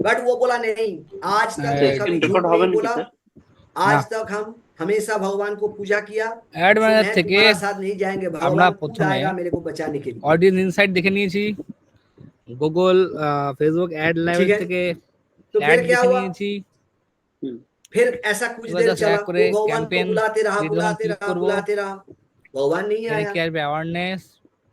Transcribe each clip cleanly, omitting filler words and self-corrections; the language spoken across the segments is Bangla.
बट वो बोला नहीं, आज तक अच्छा, मैं कभी स्क्रीन झूठ रेकॉर्ड नहीं হবে নাকি बोला, স্যার? आज না, तक हम हमेशा भगवान को पूजा किया। অ্যাড सो ম্যানেজার मैं থেকে तुम्हारा साथ नहीं जाएंगे, আমরা भगवान खुद প্রথমে आएगा मेरे को बचाने के लिए। অডিয়েন্স ইনসাইট দেখে নিয়েছি, গুগল ফেসবুক অ্যাড ठीक লাইব্রেরি है, থেকে तो অ্যাড फिर क्या দেখে हुआ? নিয়েছি। হুম। फिर ऐसा कुछ এবার देर জাস্ট चला, এক করে वो भगवान को ক্যাম্পেন बुलाते रहा যখন बुलाते ক্লিক रहा করব, बुलाते रहा, भगवान नहीं এখানে आया। কি আসবে? অ্যাওয়ারনেস,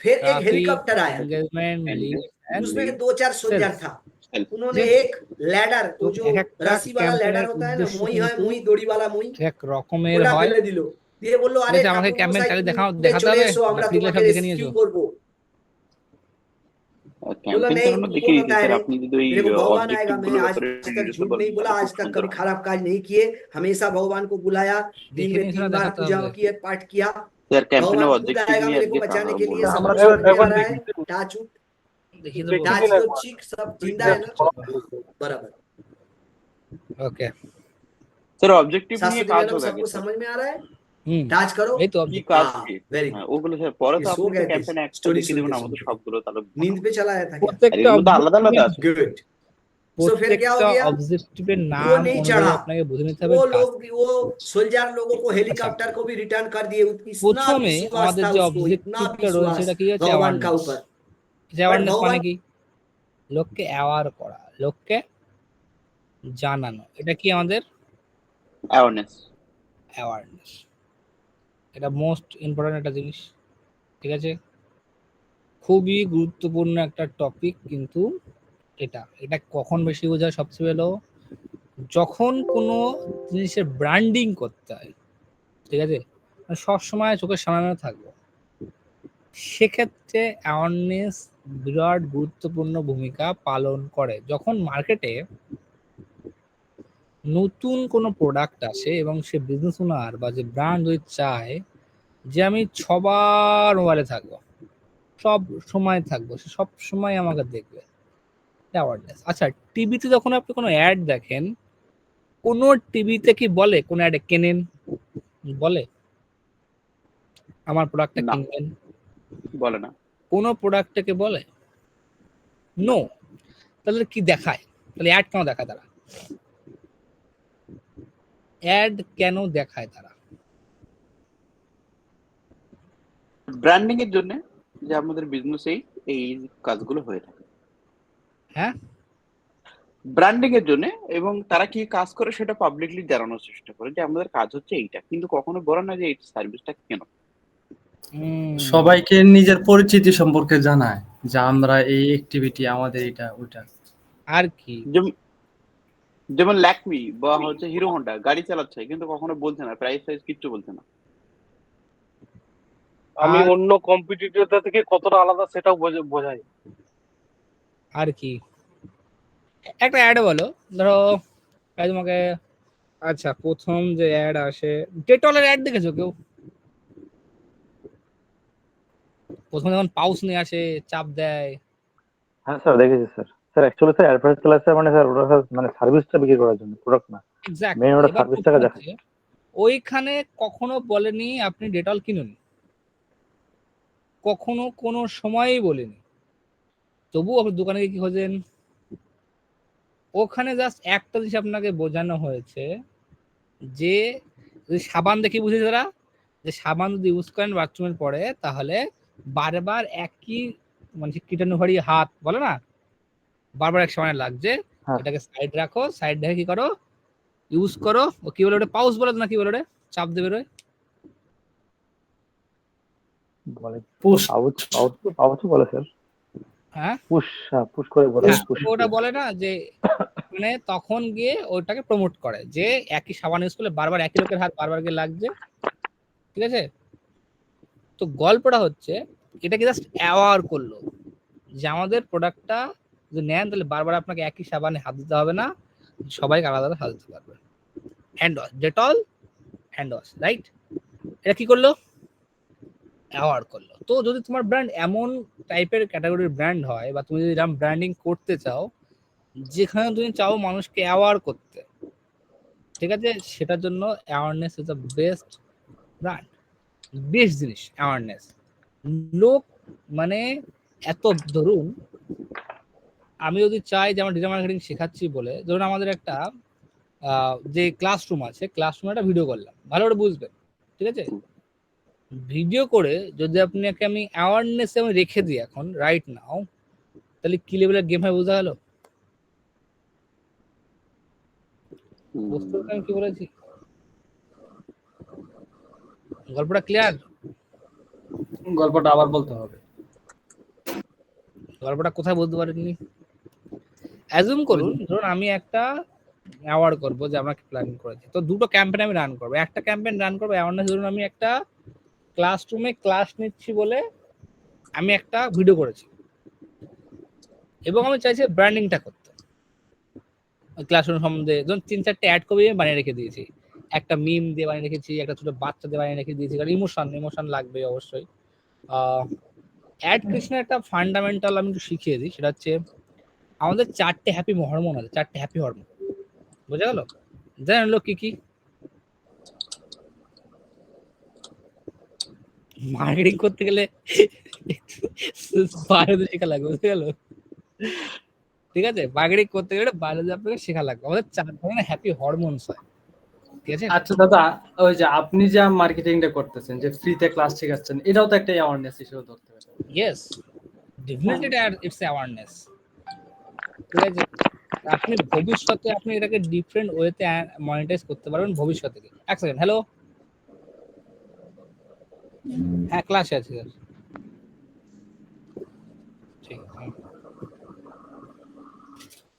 फिर एक ट्रैफिक, हेलीकॉप्टर आया, एंगेजमेंट, लीड एंड उसमें 2-4 सोल्जर सेल्स। था। হেল্প। उन्होंने যে एक लैडर, वो जो এক একটা रस्सी वाला लैडर ক্যাম্পেনের होता है ना, উদ্দেশ্য मुई है, কিন্তু मुई दড়ি वाला मुई, এক রকমের ওটা হয়। ফেলে দিল, দিয়ে বললো ঠিক আরে আছে, আমাকে ঠাকুর ক্যাম্পেন মশাই চালিয়ে তুমি দেখাতে উড়ে চলে হবে এসো, না, আমরা ফ্রি তোমাকে সব দেখে রেস্কিউ নিয়েছো? করবো। बोला ক্যাম্পেইন नहीं, চালানো तुमको দেখিয়ে पता দিয়েছি है स्যার, नहीं, আপনি যদি ওই मेरे को भगवान आएगा। অবজেক্টিভ मैं গুলোর आज ব্যাপারে तक ভিডিওতে झूठ বলেন नहीं बोला, তাহলে খুব आज तक সুন্দর कभी হয়। खराब काज नहीं किए, हमेशा भगवान को बुलाया, दिन দেখে में নিয়েছো 3 না? बार দেখাতে पूजा হবে। किए, पाठ किया। স্যার ক্যাম্পেইনের भगवान खुद অবজেক্টিভ आएगा নিয়ে मेरे को আজকে बचाने के लिए। বলুন। सब আমরা लोग समझ में এখন आ रहा है? দেখি टाचू দেখিয়ে দেবো। टाच দেখি तो না चिक सब जिंदा है ना, बराबर। ওকে, স্যার অবজেক্টিভ নিয়ে शास्त्री কাজ मैडम হোক আগে सबको স্যার। समझ में आ रहा है? হুম, टाच करो। এই তো কি অবজেক্ট। কাজ हाँ, কি? वेरी হ্যাঁ, गुड। ওগুলো স্যার পরে তো ये सो আপনি তো गए थे ক্যাম্পেইন একটা स्टोरी দেখিয়ে सुनते দেবেন, আমাদের सुनते, সবগুলো তাহলে नींद पे चला आया था क्या? আর প্রত্যেকটা এর মধ্যে আলাদা আলাদা অবজেক্টিভের আছে। गुड। सो फिर क्या हो প্রত্যেকটা गया? অবজেক্টিভের वो নাম नहीं অনুযায়ী चढ़ा, আপনাকে বুঝে নিতে হবে वो কাজ। लोग भी, वो सोल्जर लोगों को আচ্ছা, हेलीकॉप्टर को भी रिटर्न कर दिए। इतना প্রথমে विश्वास আমাদের था যে उसको, इतना অবজেক্টিভটা রয়েছে विश्वास সেটা কি হচ্ছে? भगवान का অ্যাওয়ারনেস। ऊपर। बट অ্যাওয়ারনেস মানে भगवान কি? লোককে অ্যাওয়ার করা, লোককে জানানো, এটা কি আমাদের অ্যাওয়ারনেস। অ্যাওয়ারনেস। এটা মোস্ট ইম্পর্টেন্ট একটা জিনিস, ঠিক আছে? খুবই গুরুত্বপূর্ণ একটা টপিক, কিন্তু এটা এটা কখন বেশি বোঝায় সবচেয়ে ভালো? যখন কোনো জিনিসের ব্র্যান্ডিং করতে হয়, ঠিক আছে? মানে সবসময় চোখের সামনে থাকবো, সেক্ষেত্রে অ্যাওয়ারনেস বিরাট গুরুত্বপূর্ণ ভূমিকা পালন করে। যখন মার্কেটে নতুন কোনো প্রোডাক্ট আসে এবং সে বিজনেস ওনার বা যে ব্র্যান্ড যদি চায় যে আমি সবার মোবাইলে থাকবো, সব সময় থাকবো, সে সব সময় আমাকে দেখবে, অ্যাওয়ারনেস। আচ্ছা, টিভিতে যখন আপনি কোনো অ্যাড দেখেন, কোনো টিভিতে কি বলে কোন অ্যাডে কেনেন? বলে আমার প্রোডাক্টটা না, কিনবেন? বলে না। কোনো প্রোডাক্টটাকে বলে? নো। তাহলে কি দেখায়? তাহলে অ্যাড কেন দেখায় তারা? অ্যাড কেন দেখায় তারা? ব্র্যান্ডিং এর জন্য, যে আমাদের বিজনেসেই এই কাজগুলো হয়ে থাকে। হ্যাঁ, ব্র্যান্ডিং এর জন্য, এবং তারা কি কাজ করে সেটা পাবলিকলি জানানোর চেষ্টা করে যে আমাদের কাজ হচ্ছে এইটা, কিন্তু কখনো বলে না যে এই সার্ভিসটা কেন। সবাইকে নিজের পরিচিতি সম্পর্কে জানায় যে আমরা এই অ্যাক্টিভিটি, আমাদের এটা ওটা। আর কি? যেমন ল্যাকমি বা হচ্ছে হিরো হন্ডা গাড়ি চালাচ্ছে, কিন্তু কখনো বলছে না, প্রাইস সাইজ কিচ্ছু বলছে না। আমি আর অন্য কম্পিটিটর থেকে কতটা আলাদা সেটাও বোঝাই। আর কি? একটা অ্যাড বলো, ধরো তোমাকে, আচ্ছা প্রথম যে অ্যাড আসে, ডেটলের অ্যাড দেখেছো কেউ? প্রথমে যখন পাউচ নিয়ে আসে, চাপ দেয়। হ্যাঁ স্যার, দেখেছি sir. Sir actually sir advertise ক্লাসে মানে স্যার ওটা স্যার মানে সার্ভিসটা বিক্রি করার জন্য, প্রোডাক্ট না। এক্স্যাক্টলি। মেইন ওটা এবার সার্ভিসটাকে প্রশ্ন দেখায়। হচ্ছে, ওইখানে কখনো বলেনি আপনি ডেটল কিনুন, কখনো কোনো সময়ই বলেনি। তবু আপনি দোকানে গিয়ে কি খোঁজেন? ওখানে জাস্ট একটা জিনিস আপনাকে বোঝানো হয়েছে যে সাবান দেখে বুঝে যারা, যে সাবান যদি ইউজ করেন বাথরুমের পরে, তাহলে বারবার একই মানে কীটাণুভারী হাত বলে না, বারবার এক সময় লাগছে, হ্যাঁ এটাকে সাইড রাখো, সাইড রেখে কি করো, ইউজ করো। ও কি বলে ওটা? পাউচ বলে না, কি বলে ওটা? চাপ দেবে রয়ে, বলে পুশ। পাউচ বলে স্যার। হ্যাঁ পুশ করে বলে হ্যাঁ, পুশ। ওটা বলে না যে, মানে তখন গিয়ে ওটাকে প্রমোট করে যে একই সাবান ইউজ করলে বারবার একই লোকের হাত বারবার গিয়ে লাগছে, ঠিক আছে? তো গল্পটা হচ্ছে, এটাকে জাস্ট অ্যাওয়ার করলো যে আমাদের প্রোডাক্টটা যদি নেন তাহলে বারবার আপনাকে একই সাবানে হাত দিতে হবে না, সবাইকে আলাদা আলাদা হাত দিতে পারবে। Hand wash, Dettol hand wash, right? এটা কি করলো? অ্যাওয়ার করলো। তো যদি তোমার ব্র্যান্ড এমন টাইপের ক্যাটাগরির ব্র্যান্ড হয়, বা তুমি যদি এরকম ব্র্যান্ডিং করতে চাও যেখানে তুমি চাও মানুষকে অ্যাওয়ার করতে, ঠিক আছে, সেটার জন্য awareness is the best brand, best জিনিস অ্যাওয়ারনেস। লোক মানে এত, ধরুন আমি যদি চাই যে আমার ডিজিটাল মার্কেটিং শেখাচ্ছি বলে, ধরুন আমাদের একটা যে ক্লাসরুম আছে, ক্লাসরুমে একটা ভিডিও করলাম, ভালো করে বুঝবেন, ঠিক আছে? ভিডিও করে যদি আপনাকে আমি অ্যাওয়ারনেস আমি রেখে দিই এখন রাইট নাও, তাহলে কি লেভেলের গেম হয় বোঝা গেল? বুঝতে পারছেন আমি কি বলেছি? গল্পটা ক্লিয়ার? গল্পটা আবার বলতে হবে। গল্পটা কোথায় বলতে পারেননি? অ্যাজুম করুন ধরুন আমি একটা অ্যাওয়ার্ড করবো যে আমরা প্ল্যানিং করেছি, তো দুটো ক্যাম্পেইন আমি রান করবো। একটা ক্যাম্পেইন রান করবো অ্যাওয়ারনেস, ধরুন আমি একটা ক্লাসরুমে ক্লাস নিচ্ছি বলে আমি একটা ভিডিও করেছি এবং আমি চাইছি ব্র্যান্ডিংটা করতে ক্লাসরুম সম্বন্ধে। ধরুন 3-4টে অ্যাড কপি আমি বানিয়ে রেখে দিয়েছি, একটা মিম দিয়ে বানিয়ে রেখেছি, একটা ছোট বাচ্চা দিয়ে বানিয়ে রেখে দিয়েছি, কারণ ইমোশন লাগবে অবশ্যই। অ্যাড ক্রিয়েশনের একটা ফান্ডামেন্টাল আমি একটু শিখিয়ে দিই, সেটা হচ্ছে আমাদের 4টে হ্যাপি হরমোন আছে, 4টে হ্যাপি হরমোন, বোঝা গেল? জানেন লোক কি কি? মার্কেটিং করতে গেলে বায়োলজি শেখা লাগবে, বুঝতে গেল? ঠিক আছে, মার্কেটিং করতে গেলে বায়োলজি আপনাকে শেখা লাগবে। আমাদের 4 ধরনের হ্যাপি হরমোনস হয়, ঠিক আছে? আচ্ছা দাদা, ওই যে আপনি যে মার্কেটিংটা করতেছেন, যে ফ্রিতে ক্লাস শেখাচ্ছেন, এটাও তো একটা অ্যাওয়ারনেস হিসেবে ধরতে হবে। ইয়েস, ডেফিনেটলি ইটস অ্যাওয়ারনেস, ঠিক আছে? আপনি ভবিষ্যতে আপনি এটাকে ডিফারেন্ট ওয়েতে মনিটাইজ করতে পারবেন ভবিষ্যতে। এক সেকেন্ড, হ্যালো, হ্যাঁ ক্লাসে আছে স্যার,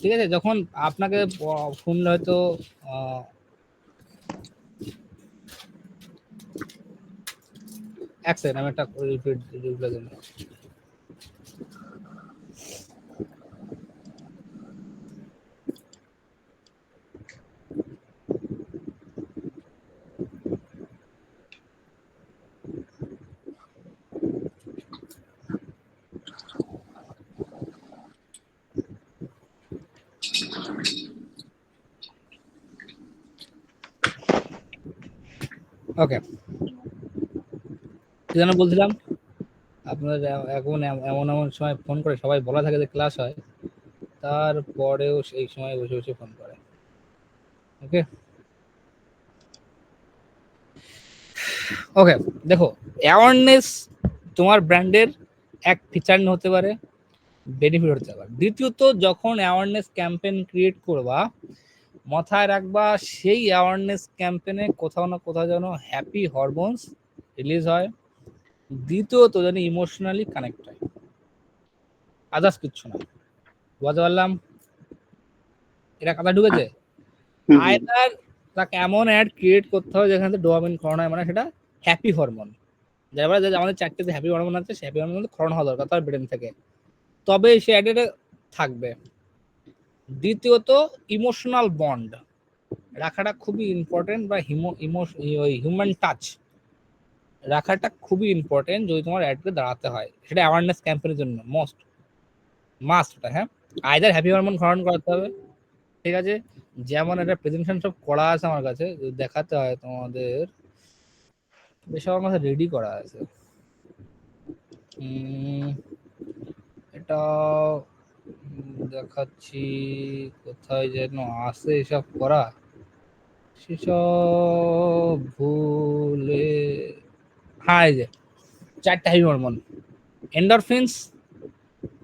ঠিক আছে। যখন আপনাকে শুনলে হয়তো এক সেকেন্ড, আমি একটা রিপ্লাই দিন। ওকে, কি যেন বলছিলাম? আপনার এখন এমন এমন সময় ফোন করে সবাই বলা থাকে যে ক্লাস হয়, তারপরেও সেই সময় বসে বসে ফোন করে। ওকে ওকে, দেখো, অ্যাওয়ারনেস তোমার ব্র্যান্ডের এক ফিচার হতে পারে, বেনিফিট হতে পারে। দ্বিতীয়ত, যখন অ্যাওয়ারনেস ক্যাম্পেইন ক্রিয়েট করবা, মাথায় রাখবা সেই অ্যাওয়ারনেস ক্যাম্পেইনে কোথাও না কোথাও যেন হ্যাপি হরমোনস রিলিজ হয়। দ্বিতীয়ত যেন ইমোশনালি কানেক্ট হয়, আদার্স কিচ্ছু না। বুঝতে পারলাম? এটা কথা ঢুকেছে? আইদার তাকে এমন অ্যাড ক্রিয়েট করতে হবে যেখানে ডোপামিন ক্ষরণ হয়, মানে সেটা হ্যাপি হরমোন, যার মানে আমাদের 4টে হ্যাপি হরমোন আছে, হ্যাপি হরমোন ক্ষরণ হওয়া দরকার তার ব্রেন থেকে, তবে সে অ্যাডে থাকবে। দ্বিতীয়ত, ইমোশনাল বন্ড রাখাটা খুবই ইম্পর্টেন্ট, বা হিউম্যান টাচ রাখাটা খুবই ইম্পর্টেন্ট যদি তোমার অ্যাডকে দাঁড়াতে হয়। সেটা অ্যাওয়ারনেস ক্যাম্পেইনের জন্য মাস্ট, হ্যাঁ। আইদার হ্যাপি হরমোন ক্ষরণ করাতে হবে, ঠিক আছে? যেমন একটা প্রেজেন্টেশন সব করা আছে আমার কাছে, দেখাতে হয় তোমাদের, এসব আমার কাছে রেডি করা আছে। এটা দেখাচ্ছি, কোথায় যেন আছে এসব করা, সেসব ভুলে, হ্যাঁ এই যে 4টে হ্যাপি হরমোন, এন্ডরফিনস,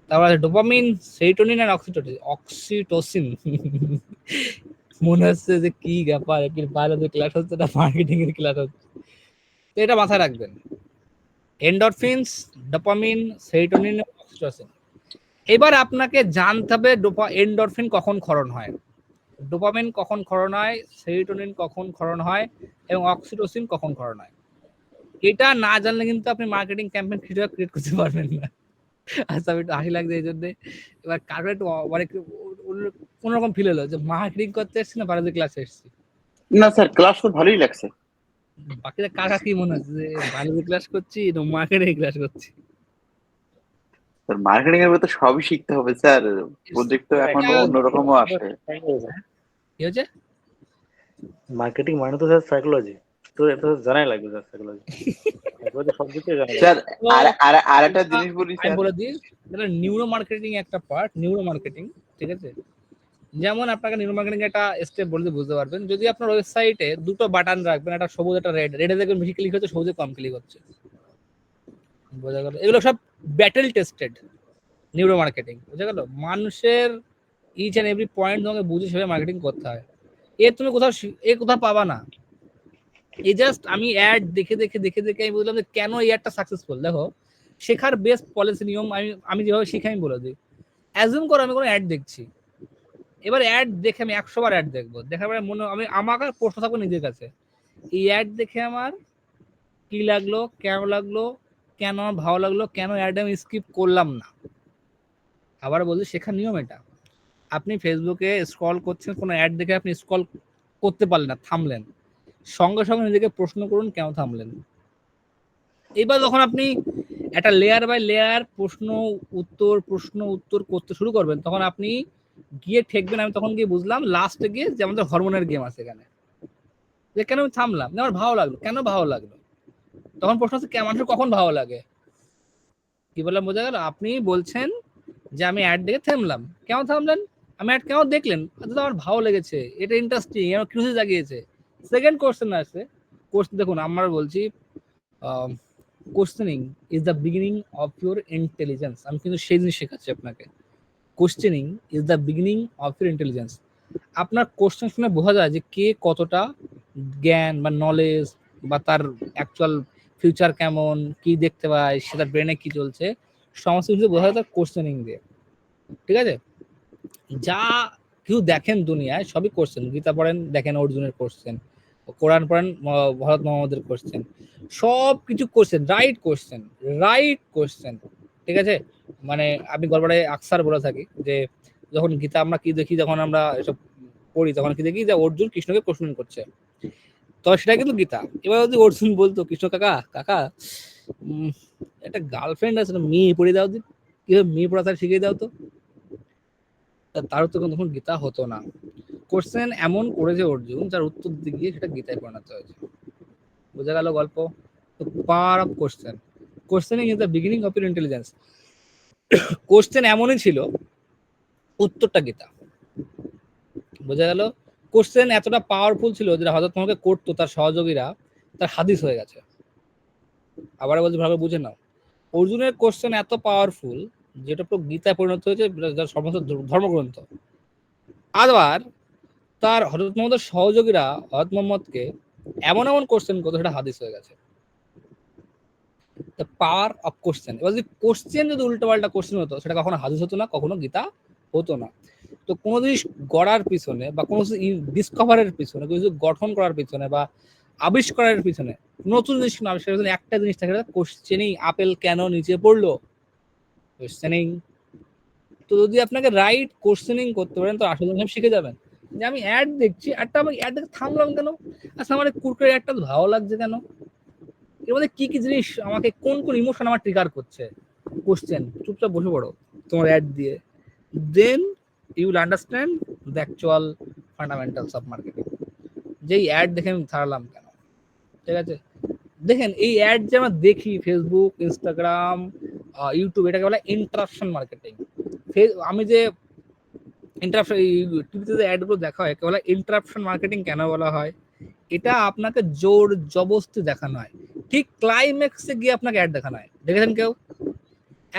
তারপরে ডোপামিন, সেরোটোনিন আর অক্সিটোসিন। মনে হচ্ছে যে কি ব্যাপার, কি বায়োলজি ক্লাস হচ্ছে না মার্কেটিং এর ক্লাস হচ্ছে। তো এটা মাথায় রাখবেন, এন্ডরফিনস, ডোপামিন, সেরোটোনিন, অক্সিটোসিন। এবার আপনাকে জানতে হবে এন্ডরফিন কখন ক্ষরণ হয়, ডোপামিন কখন ক্ষরণ হয়, সেরোটোনিন কখন ক্ষরণ হয় এবং অক্সিটোসিন কখন ক্ষরণ হয়। এটা না জানলে কিন্তু আপনি মার্কেটিং ক্যাম্পেইন ক্রিয়েট করতে পারবেন না। আচ্ছা, আমি একটু হাসি লাগছে এই জন্য। এবার কারো একটু মানে কোনোরকম ফিল হলো যে মার্কেটিং করতে এসছি না বায়োলজি ক্লাসে এসছি। না স্যার, ক্লাস তো ভালোই লাগছে। বাকিটা কাকা কি মনে হচ্ছে যে বায়োলজি ক্লাস করছি না মার্কেটিং ক্লাস করছি? স্যার মার্কেটিং এর ভিতরে সবই শিখতে হবে স্যার, প্রজেক্ট তো এখন অন্যরকম আসে। কি হচ্ছে? মার্কেটিং মানে তো স্যার সাইকোলজি। তো এটা তো জানাই লাগবে স্যার সাইকোলজি একবার সব কিছু জানা স্যার তো আর একটা জিনিস বলি আমি স্যার, বলে দিই, যেটা নিউরো মার্কেটিং একটা পার্ট, নিউরো মার্কেটিং, ঠিক আছে? যেমন আপনাকে নিউরো মার্কেটিং একটা স্টেপ বলতে বুঝতে পারবেন, যদি আপনার ওয়েবসাইটে দুটো বাটন রাখবেন, একটা সবুজ একটা রেড, রেডে দেখবেন বেশি ক্লিক হচ্ছে, সবুজে কম ক্লিক হচ্ছে, বোঝা গেল? এগুলো সব ব্যাটেল টেস্টেড নিউরো মার্কেটিং, বোঝা গেল? মানুষের ইচ অ্যান্ড এভরি পয়েন্ট তোমাকে বুঝে সেভাবে মার্কেটিং করতে হয়। তুমি কোথাও পাবা না। এই জাস্ট আমি অ্যাড দেখে আমি বুঝলাম যে কেন এই অ্যাডটা সাকসেসফুল। দেখো, শেখার বেস্ট পলিসি নিয়ম আমি যেভাবে শিখে আমি বলে দিই। অ্যাজুম করো আমি কোনো অ্যাড দেখছি, এবার অ্যাড দেখে আমি 100 বার অ্যাড দেখবো, দেখার পরে আমার প্রশ্ন থাকবো নিজের কাছে, এই অ্যাড দেখে আমার কি লাগলো, কেন লাগলো, কেন আমার ভালো লাগলো, কেন অ্যাড আমি স্কিপ করলাম না। আবার বলছি, শেখার নিয়ম এটা। আপনি ফেসবুকে স্ক্রল করছেন, কোনো অ্যাড দেখে আপনি স্ক্রল করতে পারলেন না, থামলেন, সঙ্গে সঙ্গে নিজেকে প্রশ্ন করুন কেন থামলেন। এবার যখন আপনি একটা লেয়ার বাই লেয়ার প্রশ্ন উত্তর করতে শুরু করবেন, তখন আপনি গিয়ে ঠেকবেন। আমি তখন গিয়ে বুঝলাম লাস্টে গিয়ে যে আমাদের হরমোনের গেম আছে এখানে, যে কেন আমি থামলাম, আমার ভালো লাগলো, কেন ভালো লাগলো। তখন প্রশ্ন হচ্ছে মানুষের কখন ভালো লাগে। কি বললাম বোঝা গেল? আপনি বলছেন যে আমি অ্যাড দেখে থামলাম, কেন থামলেন, আমি অ্যাড কেন দেখলেন, আমার ভালো লেগেছে, এটা ইন্টারেস্টিং, আমার কিউরিওসিটি জাগিয়েছে। সেকেন্ড কোশ্চেন আসছে, কোশ্চেন দেখুন আমরা বলছি questioning is the beginning of your intelligence. আমি কিন্তু সেই জিনিস শেখাচ্ছি আপনাকে। Questioning is the beginning of your intelligence. আপনার কোশ্চেন শুনে বোঝা যায় যে কে কতটা জ্ঞান বা নলেজ বা তার অ্যাকচুয়াল ফিউচার কেমন, কি দেখতে পায়, সেটার ব্রেনে কি চলছে, সমস্ত কিছু বোঝা যায় তার কোশ্চেনিং দিয়ে, ঠিক আছে? যা কেউ দেখেন দুনিয়ায় সবই কোশ্চেন। গীতা পড়েন, দেখেন অর্জুনের কোশ্চেন, কোরআন পড়েন, ভরত মোহাম্মদের কোশ্চেন, সব কিছু কোশ্চেন, রাইট কোশ্চেন, ঠিক আছে? মানে আমি গল্পে আকসার বলে থাকি যে যখন গীতা আমরা কি দেখি, যখন আমরা এসব পড়ি, তখন কি দেখি যে অর্জুন কৃষ্ণকে প্রশ্ন করছে, তো সেটা কিন্তু গীতা। এবার যদি অর্জুন বলতো, কৃষ্ণ কাকা একটা গার্লফ্রেন্ড আছে, মেয়ে পড়ে দাও, কিভাবে মেয়ে পড়া তার শিখিয়ে দাও তো, তার উত্তর তখন গীতা হতো না। কোশ্চেন এমন করেছে অর্জুন, যার উত্তর দিতে গিয়ে সেটা গীতায় পরিণত হয়েছে। বোঝা গেল গল্প? Power of question, questioning is the beginning of your intelligence. Question এমনই ছিল, উত্তরটা গীতা। বোঝা গেল? কোশ্চেন এতটা পাওয়ারফুল ছিল যেটা হযরত মুহাম্মদকে করতো তার সহযোগীরা, তার হাদিস হয়ে গেছে। আবার বলছি, ভালো বুঝে নাও, অর্জুনের কোশ্চেন এত পাওয়ারফুল যেটা পুরো গীতায় পরিণত হয়েছে, যার সমস্ত ধর্মগ্রন্থ। আবার তার হযরত মুহাম্মদের সহযোগীরা হযরত মুহাম্মদকে এমন কোশ্চেন করতো, সেটা হাদিস হয়ে গেছে। The power of question. এবার যদি কোশ্চেন যদি উল্টোপাল্টা কোশ্চেন হতো, সেটা কখনো হাদিস হতো না, কখনো গীতা হতো না। তো কোনো জিনিস গড়ার পিছনে বা কোনো ডিসকভারের পিছনে, কোনো কিছু গঠন করার পিছনে বা আবিষ্কারের পিছনে, নতুন জিনিস আবিষ্কারের পিছনে একটা জিনিস থাকে, কোশ্চেনিং। আপেল কেন নিচে পড়লো, কোশ্চেনিং। তো যদি আপনাকে রাইট কোশ্চেনিং করতে পারেন, তো আসলে শিখে যাবেন যে আমি অ্যাড দেখছি, আমি অ্যাড দেখে থামলাম কেন, আচ্ছা আমার কুরকুরে অ্যাডটা ভালো লাগছে কেন, এর মধ্যে কি কি জিনিস আমাকে, কোন ইমোশন আমার ট্রিগার করছে। কোশ্চেন, চুপচাপ বসে পড়ো তোমার অ্যাড দিয়ে, then you will understand the actual fundamentals of marketing. যেই অ্যাড দেখে আমি থামলাম কেন, ঠিক আছে? দেখেন, এই অ্যাড যে আমরা দেখি ফেসবুক, ইনস্টাগ্রাম, ইউটিউব, এটাকে বলে ইন্টারাপশন মার্কেটিং। আমি যে ইন্টারাপশন, টিভিতে যে অ্যাডগুলো দেখা হয়, বলে ইন্টারাপশন মার্কেটিং কেন বলা হয়? এটা আপনাকে জোর জবরদস্তি দেখানো হয়, ঠিক ক্লাইম্যাক্সে গিয়ে আপনাকে অ্যাড দেখানো হয়। দেখেছেন কেউ?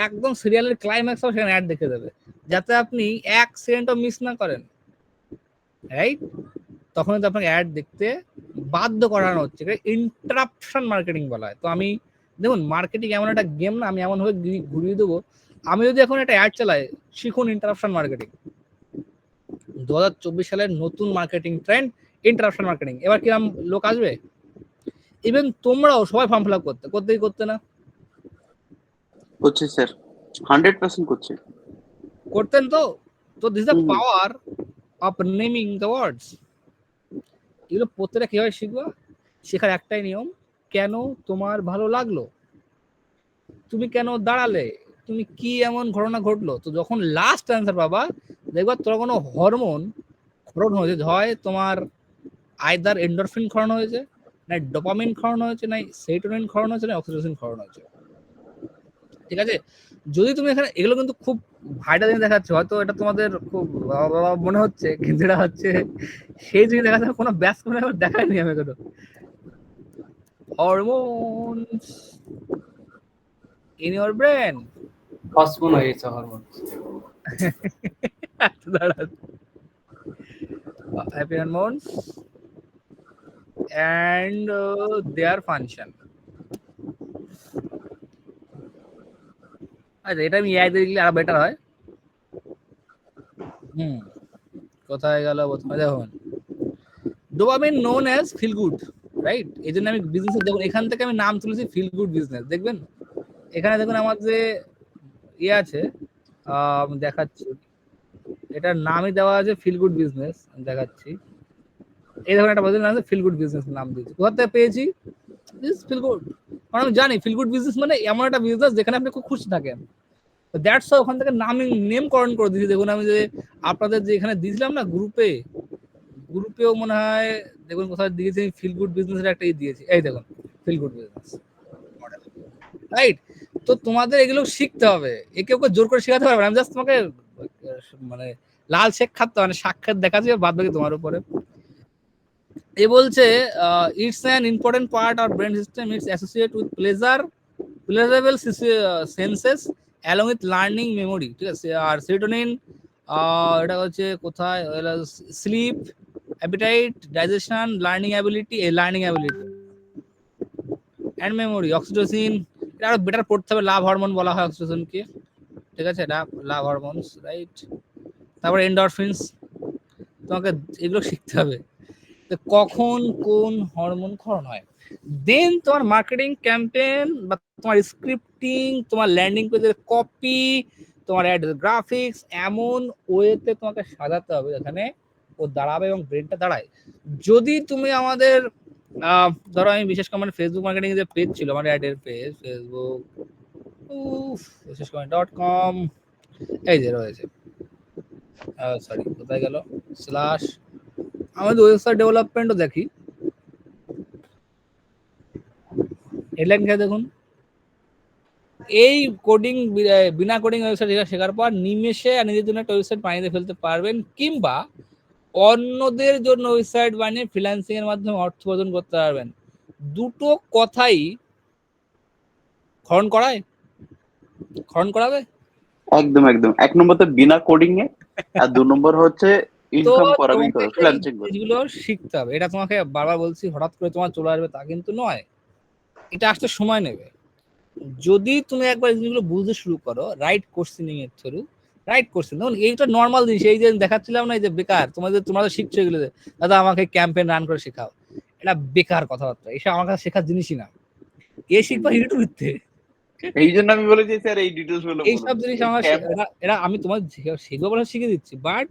একদম সিরিয়ালের ক্লাইম্যাক্স সেখানে অ্যাড দেখে দেবে, যাতে আপনি 1 সেকেন্ডও মিস না করেন, রাইট? তখন কিন্তু আপনাকে অ্যাড দেখতে বাধ্য করানো হচ্ছে, ইন্টারাপশন মার্কেটিং বলা হয়। তো আমি দেখুন, মার্কেটিং এমন একটা গেম না, আমি এমনভাবে ঘুরিয়ে দেবো। আমি যদি এখন একটা অ্যাড চালাই, শিখুন ইন্টারাপশন মার্কেটিং। 2024 সালের নতুন মার্কেটিং ট্রেন্ড ইন্টারাপশন মার্কেটিং। এবার কিরকম লোক আসবে? ইভেন তোমরাও সবাই ফর্ম ফিল আপ করতে না? করছি স্যার, 100% করছি। করতেন তো? তো this the power of naming the words. এগুলো প্রত্যেকটা কিভাবে শিখবা? শেখার একটাই নিয়ম, কেন তোমার ভালো লাগলো, তুমি কেন দাঁড়ালে, তুমি কি এমন ঘটনা ঘটলো। তো যখন লাস্ট অ্যান্সার পাবা, দেখবা তোর কোনো হরমোন ক্ষরণ হয়েছে, হয় তোমার আইদার এন্ডরফিন ক্ষরণ হয়েছে, না ডোপামিন খাওয়ানো হয়েছে, না সেরোটোনিন খাওয়ানো হয়েছে, না অক্সিটোসিন খাওয়ানো হয়েছে। ঠিক আছে, যদি তুমি এখানে এগুলো কিন্তু খুব ভাইটাল জিনিস দেখাচ্ছে, হয়তো এটা তোমাদের খুব মনে হচ্ছে, কিন্তু এটা হচ্ছে সেই জিনিস দেখাচ্ছে কোনো ব্যাস করে দেখায়নি আমি কোনো hormones in your brain. Hormone হয়ে গেছে hormone. Happy hormones and their function. আচ্ছা, এটা আমি এআই দিয়ে লিখলে আরো বেটার হয়। কোথায় গেল প্রথমে দেখুন, dopamine known as feel good, right? এই জন্য আমি বিজনেস দেখুন এখান থেকে আমি নাম তুলেছি ফিল গুড বিজনেস। দেখবেন এখানে দেখুন আমার যে ইয়ে আছে, দেখাচ্ছি, এটার নামই দেওয়া আছে ফিল গুড বিজনেস, দেখাচ্ছি। এই ধরনের একটা বদল আছে, ফিল গুড বিজনেস নাম দিয়েছি। কোথা থেকে পেয়েছি? ফিল গুড, কারণ আমি জানি ফিল গুড বিজনেস মানে এমন একটা বিজনেস যেখানে আপনি খুব খুশি থাকেন। দ্যাটস ওখান থেকে নেমকরণ করে দিয়েছি। দেখুন আমি যে আপনাদের যে এখানে দিয়েছিলাম না গ্রুপেও মনে হয় দেখুন কোথায় দিয়েছি, ফিল গুড বিজনেসের একটা দিয়েছি, এই দেখুন feel good business model, right? তো তোমাদের এগুলো শিখতে হবে, একে ওকে জোর করে শেখাতে পারবে না। আমি জাস্ট তোমাকে মানে লাল শেখ খাতে মানে সাক্ষাৎ দেখাচ্ছি, বাদ বাকি তোমার উপরে। এ বলছে it's an important part of brain system, it's associate with pleasurable senses along with learning memory. ঠিক আছে, আর সেরোটোনিন এটা হচ্ছে কোথায়, sleep, appetite, digestion, learning ability and memory. Oxytocin এটা আরো বেটার পড়তে হবে, লাভ হরমোন বলা হয় অক্সিটোসিনকে। ঠিক আছে, এটা লাভ হরমোনস, রাইট? তারপর এন্ডরফিনস, তোমাকে এগুলো শিখতে হবে কখন কোন হরমোন ক্ষরণ হয়। দেন তোমার মার্কেটিং ক্যাম্পেইন বা তোমার স্ক্রিপ্টিং, তোমার ল্যান্ডিং পেজের কপি, তোমার অ্যাড গ্রাফিক্স এমন ওয়েতে তোমাকে সাজাতে হবে যেখানে ও দাঁড়াবে এবং ব্রেনটা দাঁড়ায়। যদি তুমি আমাদের ধরো আমি বিশেষ করে মানে ফেসবুক মার্কেটিং যে পেজ ছিল, আমার অ্যাডের পেজ ফেসবুক .com, এই যে রয়েছে, সরি কোথায় গেল, স্ল্যাশ, আমাদের ওয়েবসাইট ডেভেলপমেন্টও দেখি, হেডলাইন খেয়ে দেখুন, এই কোডিং বিনা কোডিং ওয়েবসাইট শেখার পর নিমেষে নিজের জন্য একটা ওয়েবসাইট বানিয়ে ফেলতে পারবেন, কিংবা অন্যদের জন্য ওয়েবসাইট বানিয়ে ফ্রিল্যান্সিং এর মাধ্যমে অর্থ উপার্জন করতে পারবেন। দুটো কথাই খরণ করাবে। একদম একদম, এক নম্বর তো বিনা কোডিং এ, আর 2 নম্বর হচ্ছে ইনকাম করাবেই করে, ফ্রিল্যান্সিং করে। এগুলো শিখতে হবে। এটা তোমাকে বারবার বলছি, হঠাৎ করে তোমার চলে আসবে তা কিন্তু নয়, এটা আসতে সময় নেবে। যদি তুমি একবার জিনিসগুলো বুঝতে শুরু করো রাইট কোশ্চেনিং এর থ্রু, রাইট কোশ্চেন, দেখুন এইটা নর্মাল জিনিস। এই যে দেখাচ্ছিলাম না, এই যে বেকার, তোমরা শিখছো এগুলো, দাদা আমাকে ক্যাম্পেইন রান করে শেখাও, এটা বেকার কথাবার্তা, এসব আমার কাছে শেখার জিনিসই না। এ শিখবা ইউটিউবে, এই জন্য আমি বলেছি স্যার এই ডিটেলস গুলো এইসব জিনিস আমার এরা আমি তোমার শিখবো বলে শিখে দিচ্ছি, বাট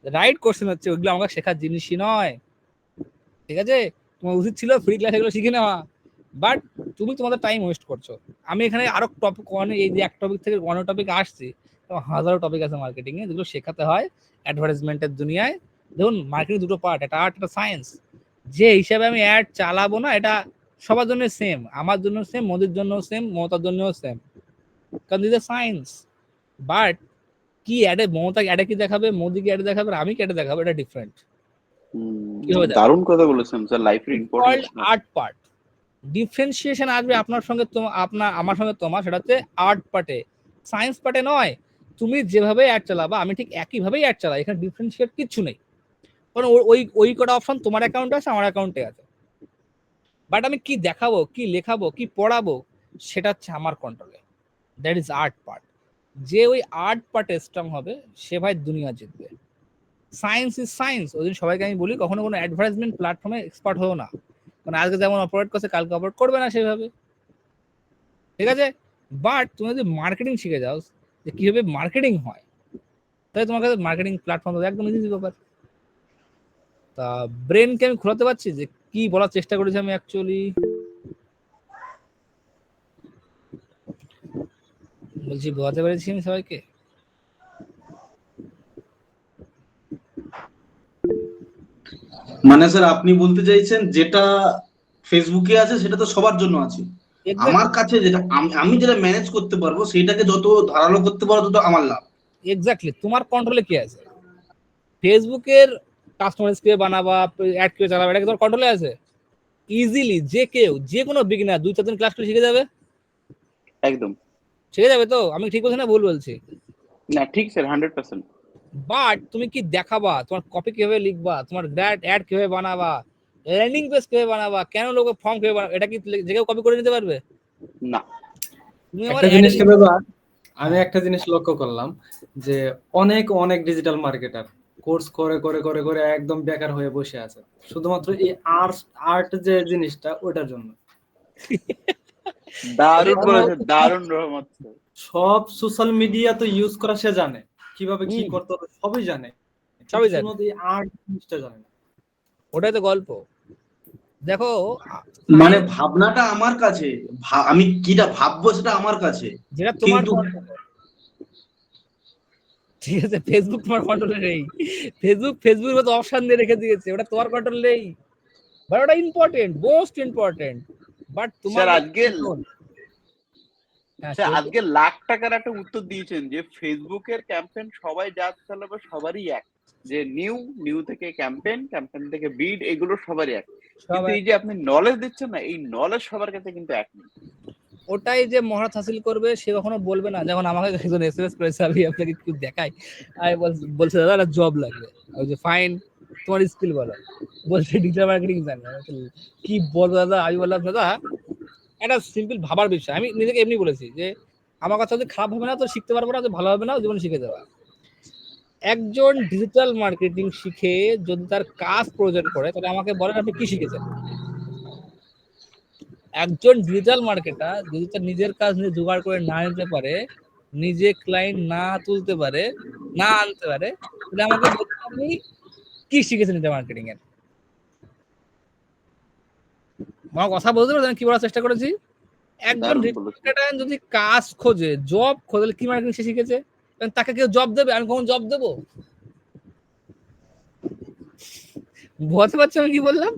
রাইট কোশ্চেন হচ্ছে ওইগুলো আমাকে শেখার জিনিসই নয়। ঠিক আছে, তোমার উচিত ছিল ফ্রি ক্লাস এগুলো শিখে নেওয়া, বাট তুমি তোমাদের টাইম ওয়েস্ট করছো। আমি এখানে আরো টপিক, এই যে এক টপিক থেকে অন্য টপিক আসছি, হাজারো টপিক আছে মার্কেটিং এ যেগুলো শেখাতে হয় অ্যাডভার্টাইজমেন্টের দুনিয়ায়। দেখুন মার্কেটিং দুটো পার্ট, একটা আর্ট, একটা সায়েন্স। যে হিসাবে আমি অ্যাড চালাবো না, এটা সবার জন্য সেম, আমার জন্য সেম, মোদির জন্য সেম, মমতার জন্য সেম, কারণ দিস সায়েন্স। বাট কি অ্যাডে, মমতা অ্যাডে কি দেখাবে, মোদি কি অ্যাডে দেখাবে, আমি কি অ্যাডে দেখাবো, এটা ডিফারেন্ট। দারুণ কথা বলেছেন স্যার, লাইফের ইম্পর্টেন্স আর্ট পার্ট ডিফারেন্সিয়েশন আসবে আপনার সঙ্গে, আমার সঙ্গে তোমার, সেটা হচ্ছে আর্ট পার্টে, সায়েন্স পার্টে নয়। তুমি যেভাবে অ্যাড চালাবা আমি ঠিক একইভাবেই অ্যাড চালাই, এখানে ডিফারেন্সিয়েট কিচ্ছু নেই, কারণ ওই কটা অপশন তোমার অ্যাকাউন্টে আছে, আমার অ্যাকাউন্টে আছে। বাট আমি কি দেখাবো, কি লেখাবো, কি পড়াবো, সেটা হচ্ছে আমার কন্ট্রোলে। That is art part. যে ওই আর্ট পার্টে স্ট্রং হবে সে ভাই দুনিয়া জিতবে। Science is science. ওই দিন সবাইকে আমি বলি কখনো কোনো অ্যাডভার্টাইজমেন্ট প্ল্যাটফর্মে এক্সপার্ট হও না, কারণ আজকে যেমন অপারেট করছে কালকে অপারেট করবে না সেভাবে। ঠিক আছে, বাট তুমি যদি মার্কেটিং শিখে যাও যে কিভাবে মার্কেটিং হয়, তাহলে তোমার কাছে মার্কেটিং প্ল্যাটফর্ম একদম ইজি ব্যাপার। তা ব্রেনকে আমি খোলাতে পারছি যে কি বলার চেষ্টা করেছি আমি অ্যাকচুয়ালি, বলছি বোঝাতে পেরেছি আমি সবাইকে? মানে স্যার আপনি বলতে চাইছেন যেটা ফেসবুকে আছে সেটা তো সবার জন্য আছে। আমার কাছে যেটা আমি যেটা ম্যানেজ করতে পারবো সেটাকে যত ধারালো করতে পারবো তত আমার লাভ। এক্স্যাক্টলি, তোমার কন্ট্রোলে কি আছে? ফেসবুকের কাস্টমার কিভাবে বানাবা, অ্যাড কিভাবে চালাবা, এটা কি তোমার কন্ট্রোলে আছে? ইজিলি যে কেউ, যে কোনো বিগিনার 2-4 দিন ক্লাস করে শিখে যাবে। একদম শিখে যাবে তো? আমি ঠিক বলছি না ভুল বলছি? না, ঠিক স্যার, 100%। বাট তুমি কি দেখাবা, তোমার কপি কিভাবে লিখবা, তোমার গ্র্যাড অ্যাড কিভাবে বানাবা, ল্যান্ডিং পেজ কিভাবে বানাবা, কেন লোকে ফর্ম কিভাবে বানাবা, এটা কি যে কেউ কপি করে নিতে পারবে? না। তুমি আমার একটা জিনিস বাবা, আমি একটা জিনিস লক্ষ্য করলাম যে অনেক অনেক ডিজিটাল মার্কেটার কোর্স করে করে করে করে একদম বেকার হয়ে বসে আছে শুধুমাত্র এই আর্ট যে জিনিসটা ওটার জন্য। দারুণ বলেছেন, দারুণ রহমত স্যার। সব সোশ্যাল মিডিয়া তো ইউজ করা সে জানে, কিভাবে কি করতে হবে সবই জানে, সবই জানে, শুধু এই আর্ট জিনিসটা জানে না। ওটাই তো গল্প। দেখো মানে ভাবনাটা আমার কাছে, আমি কিটা ভাববো সেটা আমার কাছে, যেটা তোমার কিন্তু ঠিক আছে, ফেসবুক তোমার কন্ট্রোলে নেই। ফেসবুকের মতো অপশন দিয়ে রেখে দিয়েছে, ওটা তোমার কন্ট্রোল নেই। বাট ওটা ইম্পর্টেন্ট, মোস্ট ইম্পর্টেন্ট। বাট তোমার স্যার আজকে লাখ টাকার একটা উত্তর দিয়েছেন যে ফেসবুকের ক্যাম্পেইন সবাই যা চালাবে সবারই এক, যে নিউ থেকে ক্যাম্পেইন থেকে বিড, এগুলো সবারই এক। কিন্তু এই যে আপনি নলেজ দিচ্ছেন না, এই নলেজ সবার কাছে কিন্তু এক নেই। ওটাই যে মহারত হাসিল করবে সে কখনো বলবে না। যখন আমাকে একজন এসএমএস করেছে, আমি আপনাকে একটু দেখাই, আমি বলছে দাদা জব লাগবে, ওই যে ফাইন তোমার স্কিল বলো, বলছে ডিজিটাল মার্কেটিং জানি। কি বলবো দাদা? আমি বললাম দাদা একটা সিম্পল ভাবার বিষয়, আমি নিজেকে এমনি বলেছি যে আমার কথা যদি খারাপ হবে না তো শিখতে পারবো না, তো ভালো হবে না জীবনে শিখে দেওয়া। একজন ডিজিটাল মার্কেটিং শিখে যদি তার কাজ প্রয়োজন করে তাহলে আমাকে বলেন আপনি কি শিখেছেন? একজন ডিজিটাল মার্কেটার যদি তার নিজের কাজ নিয়ে জোগাড় করে না নিতে পারে, নিজে ক্লায়েন্ট না তুলতে পারে, না আনতে পারে, তাহলে আমাকে বলতে আপনি কি শিখেছেন ডিজিটাল মার্কেটিং এর? আমার কথা বলতে পারছেন কি বলার চেষ্টা করেছি? একজন ডিজিটাল মার্কেটার যদি কাজ খোঁজে, জব খোঁজে, কি মার্কেটিং সে শিখেছে? তাকে কেউ জব দেবে? আমি কখন জব দেবো? বুঝতে পারছো আমি কি বললাম?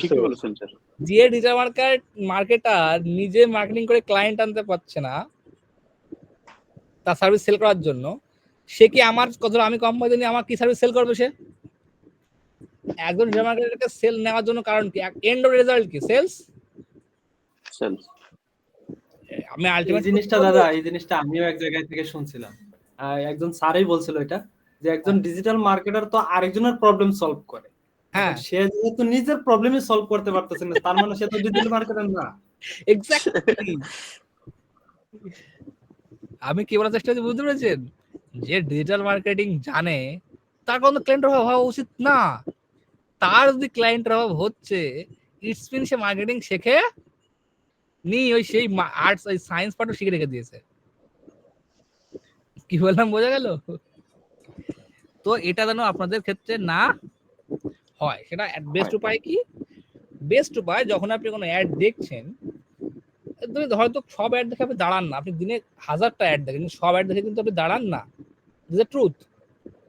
ঠিকই বলেছেন স্যার। যে ডিজিটাল মার্কেটার নিজে মার্কেটিং করে ক্লায়েন্ট আনতে পারছে না তার সার্ভিস সেল করার জন্য, সে কি আমার কত, আমি কম পয়সা নিয়ে আমার কি সার্ভিস সেল করবে? সে একজন ডিজিটাল মার্কেটারকে সেল নেওয়ার জন্য কারণ কি? এন্ড অফ রেজাল্ট কি? সেলস। আমি আলটিমেট জিনিসটা দাদা, এই জিনিসটা আমিও এক জায়গা থেকে শুনছিলাম, একজন স্যারই বলছিল এটা, যে একজন ডিজিটাল মার্কেটার তো আরেকজনের প্রবলেম সলভ করে। হ্যাঁ, সে যেহেতু নিজের প্রবলেমই সলভ করতে পারতেছে না, তার মানে সে তো ডিজিটাল মার্কেটার না। এক্স্যাক্টলি। আমি কি বলার চেষ্টা করছি বুঝতে পেরেছেন? যে ডিজিটাল মার্কেটিং জানে তার কোনো ক্লায়েন্টের অভাব হওয়া উচিত না। তার যদি ক্লায়েন্টের অভাব হচ্ছে, ইটস মিন সে মার্কেটিং শেখে নি, ওই সেই আর্টস ওই সায়েন্স পার্টও শিখে রেখে দিয়েছে। কি বললাম বোঝা গেল? তো এটা যেন আপনাদের ক্ষেত্রে না হয়, সেটা বেস্ট উপায় কি? বেস্ট উপায়, যখন আপনি কোনো অ্যাড দেখছেন, তুমি হয়তো সব অ্যাড দেখে আপনি দাঁড়ান না, আপনি দিনে 1000টা অ্যাড দেখেন, সব অ্যাড দেখে কিন্তু আপনি দাঁড়ান না, দিস দ্য ট্রুথ,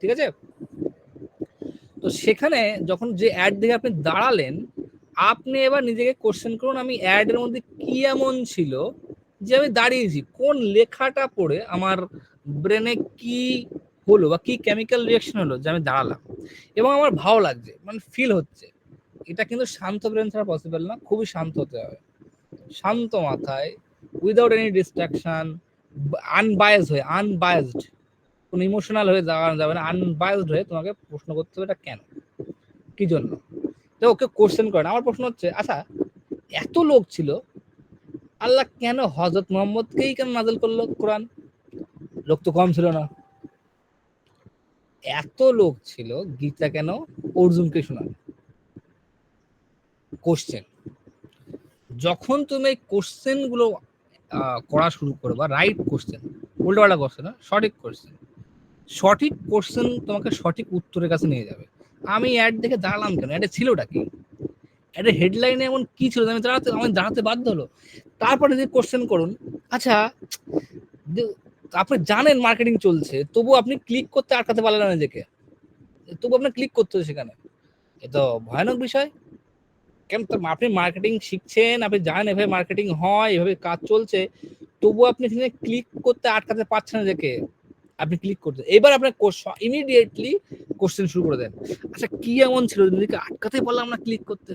ঠিক আছে? তো সেখানে যখন যে অ্যাড দেখে আপনি দাঁড়ালেন, আপনি এবার নিজেকে কোশ্চেন করুন, আমি অ্যাডের মধ্যে কি এমন ছিল যে আমি দাঁড়িয়েছি, কোন লেখাটা পড়ে আমার ব্রেনে কি হলো বা কি কেমিক্যাল রিয়াকশন হলো যে আমি দাঁড়ালাম এবং আমার ভালো লাগছে, মানে ফিল হচ্ছে। এটা কিন্তু শান্ত ব্রেন ছাড়া পসিবল না, খুবই শান্ত হতে হবে, শান্ত মাথায়, উইদাউট এনি ডিস্ট্রাকশন, আনবায়াসড, কোনো ইমোশনাল হয়ে যাবে না, আনবায়াসড হয়ে তোমাকে প্রশ্ন করতে হবে এটা কেন, কি জন্য। তো ওকে কোশ্চেন করেন। আমার প্রশ্ন হচ্ছে, আচ্ছা এত লোক ছিল, আল্লাহ কেন হযরত মুহাম্মদকেই কেন নাযিল করলো কোরআন? লোক তো কম ছিল না। এত লোক ছিল, গীতা কেন অর্জুনকে শোনালো? কোশ্চেন। যখন তুমি এই কোশ্চেন গুলো করা শুরু করবা, রাইট কোশ্চেন, উল্টোপাল্টা কোশ্চেন না, সঠিক কোশ্চেন, সঠিক কোশ্চেন তোমাকে সঠিক উত্তরের কাছে নিয়ে যাবে। আমি অ্যাড দেখে দাঁড়ালাম কেন? অ্যাডে ছিলটা কি? অ্যাডের হেডলাইনে এমন কি ছিল আমি দাঁড়াতে বাধ্য হলো? তারপরে যে কোশ্চেন করুন, আচ্ছা আপনি জানেন মার্কেটিং চলছে, তবু আপনি ক্লিক করতে আটকাতে পারলেন না নিজেকে, তবু আপনি ক্লিক করতে সেখানে, এ তো ভয়ানক বিষয়। কেন আপনি মার্কেটিং শিখছেন, আপনি জানেন এভাবে মার্কেটিং হয়, এভাবে কাজ চলছে, তবুও আপনি এখানে ক্লিক করতে আটকাতে পারছেন না দেখে আপনি ক্লিক করতে। এবার আপনার ইমিডিয়েটলি কোশ্চেন শুরু করে দেন, আচ্ছা কি এমন ছিল যদি আটকাতে বললাম না ক্লিক করতে,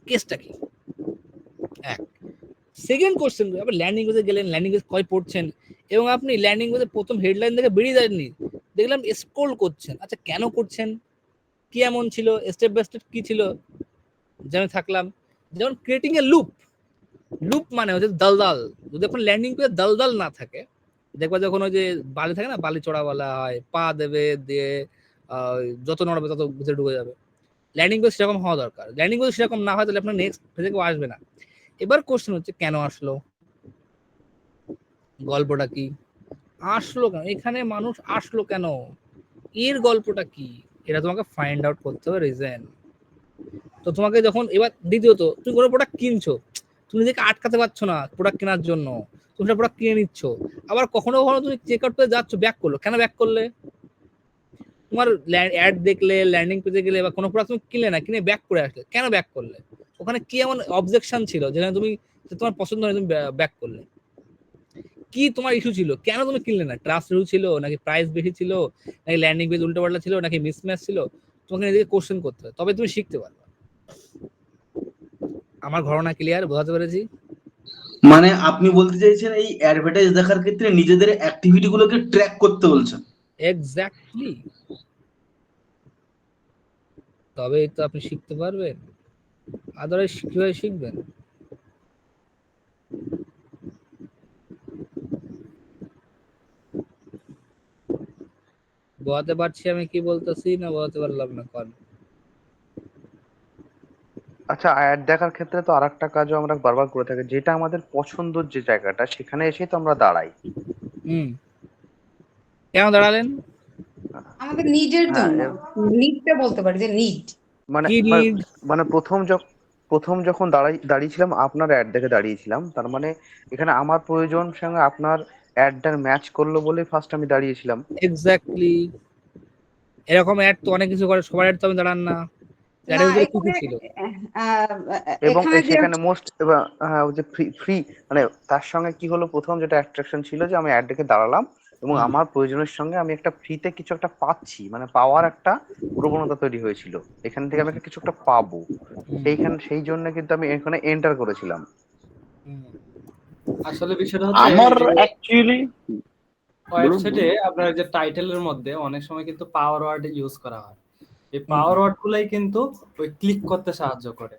কেসটা কি? এক সেকেন্ড কোশ্চেন, আপনি ল্যান্ডিং পেজে গেলেন, ল্যান্ডিং পেজ কয় পড়ছেন, এবং আপনি ল্যান্ডিং পেজে প্রথম হেডলাইন থেকে বেরিয়ে যাননি, দেখলাম স্ক্রল করছেন, আচ্ছা কেন করছেন, কি এমন ছিল, স্টেপ বাই স্টেপ কি ছিল, যেমন থাকলাম, যেমন ক্রিয়েটিং এ লুপ। লুপ মানে হচ্ছে দলদল। যদি আপনার ল্যান্ডিং পেজে দলদল না থাকে, দেখবা যখন ওই যে বালি থাকে না, বালি চড়া বলা হয়, পা দেবে দিয়ে যত নড়বে তত ভিতরে ঢুকে যাবে, ল্যান্ডিং পেজ সেরকম হওয়া দরকার। ল্যান্ডিং পেজ সেরকম না হয় তাহলে আপনার নেক্সট পেজে কেউ আসবে না। এবার কোশ্চেন হচ্ছে কেন আসলো, গল্পটা কি, আসলো কেন, এখানে মানুষ আসলো কেন, এর গল্পটা কি, এটা তোমাকে ফাইন্ড আউট করতে হবে রিজন। তো তোমাকে যখন এবার দ্বিতীয়ত তুমি কোনো প্রোডাক্ট কিনছো, তুমি নিজেকে আটকাতে পারছো না প্রোডাক্ট কেনার জন্য, তুমি সেটা প্রোডাক্ট কিনে নিচ্ছ, আবার কখনো কখনো তুমি চেক আউট করে যাচ্ছ, ব্যাক করলো, কেন ব্যাক করলে, তোমার অ্যাড দেখলে, ল্যান্ডিং পেজে গেলে বা কোনো প্রোডাক্ট তুমি কিনলে না, কিনে ব্যাক করে আসলে, কেন ব্যাক করলে, ওখানে কি এমন অবজেকশন ছিল যেখানে তুমি তোমার পছন্দ হয় তুমি ব্যাক করলে, কি তোমার ইস্যু ছিল, কেন তুমি কিনলে না, ট্রাস্ট ইস্যু ছিল নাকি প্রাইস বেশি ছিল নাকি ল্যান্ডিং পেজ উল্টো পাল্টা ছিল নাকি মিসম্যাচ ছিল, তোমাকে নিজেকে কোশ্চেন করতে হবে, তবে তুমি শিখতে পারবে। আমার ঘটনা ক্লিয়ার, বোঝাতে পেরেছি? মানে আপনি বলতে চাইছেন এই অ্যাডভার্টাইজ দেখার ক্ষেত্রে নিজেদের অ্যাক্টিভিটি গুলোকে ট্র্যাক করতে বলছেন? এক্স্যাক্টলি, তবেই তো আপনি শিখতে পারবেন, আদারওয়াইজ কিভাবে শিখবেন? বোঝাতে পারছি আমি কি বলতেছি না বোঝাতে পারলাম না কোন? আচ্ছা, অ্যাড দেখার ক্ষেত্রে তো আরেকটা কাজও আমরা বারবার করে থাকি, যেটা আমাদের পছন্দের যে জায়গাটা সেখানে এসেই তো আমরা দাঁড়াই। কেন দাঁড়ালেন? আমাদের নিডের হ্যাঁ, জন্য, নিডটা বলতে পারি যে নিড। মানে কি need? মানে প্রথম যখন দাঁড়িয়েছিলাম আপনার অ্যাড দেখে দাঁড়িয়েছিলাম, তার মানে এখানে আমার প্রয়োজন সঙ্গে আপনার অ্যাডটার ম্যাচ করলো বলে ফার্স্ট আমি দাঁড়িয়েছিলাম। এক্স্যাক্টলি, এরকম অ্যাড তো অনেক কিছু করে, সবার অ্যাড তো আমি দাঁড়ান না, অ্যাডের ভিতরে কি কি ছিল, এবং এখানে যে সেখানে মোস্ট ওই যে ফ্রি মানে তার সঙ্গে কি হলো, প্রথম যেটা অ্যাট্রাকশন ছিল যে আমি অ্যাড দেখে দাঁড়ালাম এবং আমার প্রয়োজনের সঙ্গে আমি একটা ফ্রিতে কিছু একটা পাচ্ছি, মানে পাওয়ার একটা প্রবণতা তৈরি হয়েছিল, এখান থেকে আমি কিছু একটা পাবো, সেই জন্য কিন্তু আমি এখানে এন্টার করেছিলাম। আসলে বিষয়টা হচ্ছে আমার অ্যাকচুয়ালি ওয়েবসাইটে আপনার যে টাইটেলের মধ্যে অনেক সময় কিন্তু পাওয়ার ওয়ার্ড ইউজ করা হয়, এই পাওয়ার ওয়ার্ড গুলাই কিন্তু ওই ক্লিক করতে সাহায্য করে।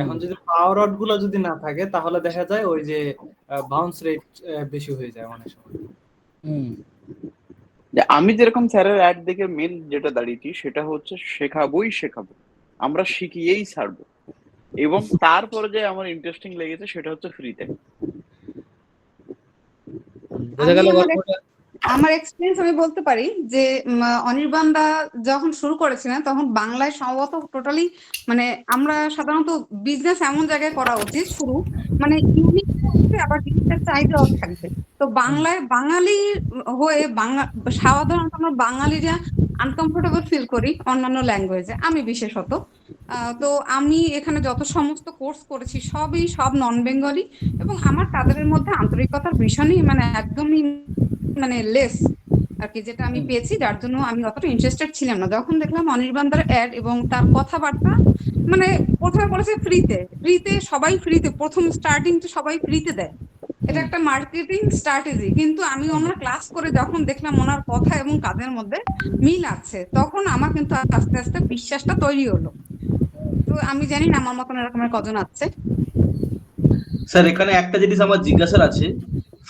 এখন যদি পাওয়ার ওয়ার্ড গুলো যদি না থাকে তাহলে দেখা যায় ওই যে বাউন্স রেট বেশি হয়ে যায় অনেক সময়। আমি যেরকম স্যারের অ্যাড দেখে মেন যেটা দাঁড়িয়েছি সেটা হচ্ছে শেখাবো, আমরা শিখিয়েই ছাড়বো, এবং তারপরে যে আমার ইন্টারেস্টিং লেগেছে সেটা হচ্ছে ফ্রিতে। আমার এক্সপিরিয়েন্স আমি বলতে পারি যে অনির্বাণদা যখন শুরু করেছিলেন তখন বাংলায় সম্ভবত টোটালি মানে আমরা সাধারণত বিজনেস এমন জায়গায় করা উচিত শুরু, মানে ইউনিক থাকবে আবার ডিজিটাল চাহিদাও থাকবে। তো বাংলায় বাঙালি হয়ে সাধারণত আমরা বাঙালিরা আনকমফোর্টেবল ফিল করি অন্যান্য ল্যাঙ্গুয়েজে, আমি বিশেষত। তো আমি এখানে যত সমস্ত কোর্স করেছি সব নন বেঙ্গলি, এবং আমার তাদের মধ্যে আন্তরিকতার ভীষণই মানে একদমই মানে লেস আর কি, যেটা আমি পেয়েছি, যার জন্য আমি অতটা ইন্টারেস্টেড ছিলাম না। যখন দেখলাম অনির্বাণদার অ্যাড এবং তার কথাবার্তা, মানে প্রথমে বলেছে ফ্রিতে সবাই ফ্রিতে, প্রথম স্টার্টিং তো সবাই ফ্রিতে দেয়, এটা একটা মার্কেটিং স্ট্র্যাটেজি, কিন্তু আমি ওনার ক্লাস করে যখন দেখলাম ওনার কথা এবং কাজের মধ্যে মিল আছে, তখন আমার কিন্তু আস্তে আস্তে বিশ্বাসটা তৈরি হলো। তো আমি জানি না আমার মতন এরকমের কজন আছে। স্যার এখানে একটা জিনিস আমার জিজ্ঞাসার আছে,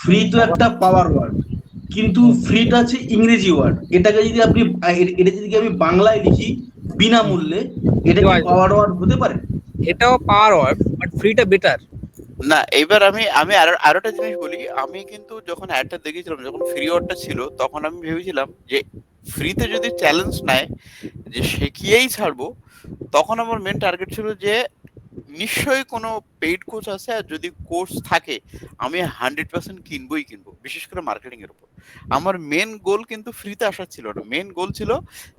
ফ্রি তো একটা পাওয়ার ওয়ার্ড, কিন্তু ফ্রিটা আছে ইংরেজি ওয়ার্ড, এটা যদি আমি বাংলায় লিখি বিনামূল্যে, এটা কি পাওয়ার ওয়ার্ড হতে পারে? এটাও পাওয়ার ওয়ার্ড, বাট ফ্রিটা বেটার। না, এবার আমি আরো একটা জিনিস বলি, আমি কিন্তু যখন অ্যাডটা দেখেছিলাম, যখন ফ্রি ওয়ার্ডটা ছিল, তখন আমি ভেবেছিলাম যে ফ্রিতে যদি চ্যালেঞ্জ নেয় যে শিখিয়েই ছাড়বো, তখন আমার মেন টার্গেট ছিল যে নিশ্চয়ই কোনো পেইড কোর্স আছে, আর যদি কোর্স থাকে আমি 100% কিনবো, বিশেষ করে মার্কেটিং এর উপর। আমার মেন গোল কিন্তু ফ্রিতে আসা ছিল না, মেন গোল ছিল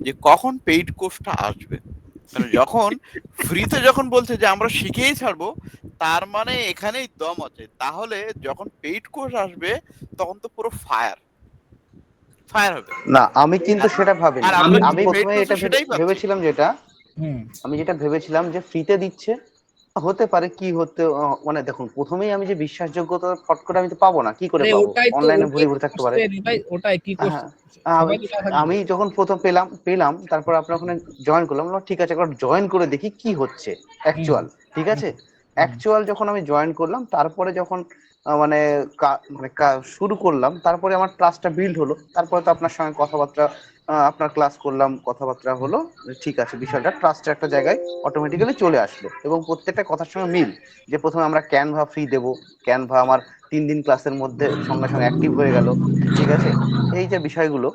যে কখন পেইড কোর্সটা আসবে, মানে যখন ফ্রিতে যখন বলছে যে আমরা শিখেই ছাড়বো, তার মানে এখানেই দম আছে। তাহলে যখন পেইড কোর্স আসবে তখন তো পুরো ফায়ার হবে। না, আমি কিন্তু সেটা ভাবিনি। আর আমরা আমি পেইড প্রথমে কোর্সে এটা সেটাই পাচ্ছি। ভেবেছিলাম যেটা ভেবেছিলাম যে ফ্রিতে দিচ্ছে, হতে পারে কি হতে মানে দেখুন, প্রথমেই আমি যে বিশ্বাসযোগ্যতা ফট করে আমি তো পাবো না, কি করে আরে পাবো? ওটাই তো, অনলাইনে ওটাই ঘুরে থাকতে পারে। কোশ্চেন ভাই, ওটাই কি কোশ্চেন, হ্যাঁ, সবাই তো থাকবে। আমি যখন প্রথম পেলাম, তারপর আপনার ওখানে জয়েন করলাম, বললাম, ঠিক আছে একবার জয়েন করে দেখি কি হচ্ছে অ্যাকচুয়াল। ঠিক আছে, অ্যাকচুয়াল যখন আমি জয়েন করলাম, তারপরে যখন মানে শুরু করলাম, তারপরে আমার ট্রাস্টটা বিল্ড হলো। তারপরে তো আপনার সঙ্গে কথাবার্তা, আপনার ক্লাস করলাম, কথাবার্তা হলো, ঠিক আছে, বিষয়টা ট্রাস্টের একটা জায়গায় অটোমেটিক্যালি চলে আসলো, এবং প্রত্যেকটা কথার সঙ্গে মিল। যে প্রথমে আমরা ক্যানভা ফ্রি দেবো, ক্যানভা আমার 3 দিন ক্লাসের মধ্যে সঙ্গে সঙ্গে অ্যাক্টিভ হয়ে গেল। ঠিক আছে, এই যে বিষয়গুলো,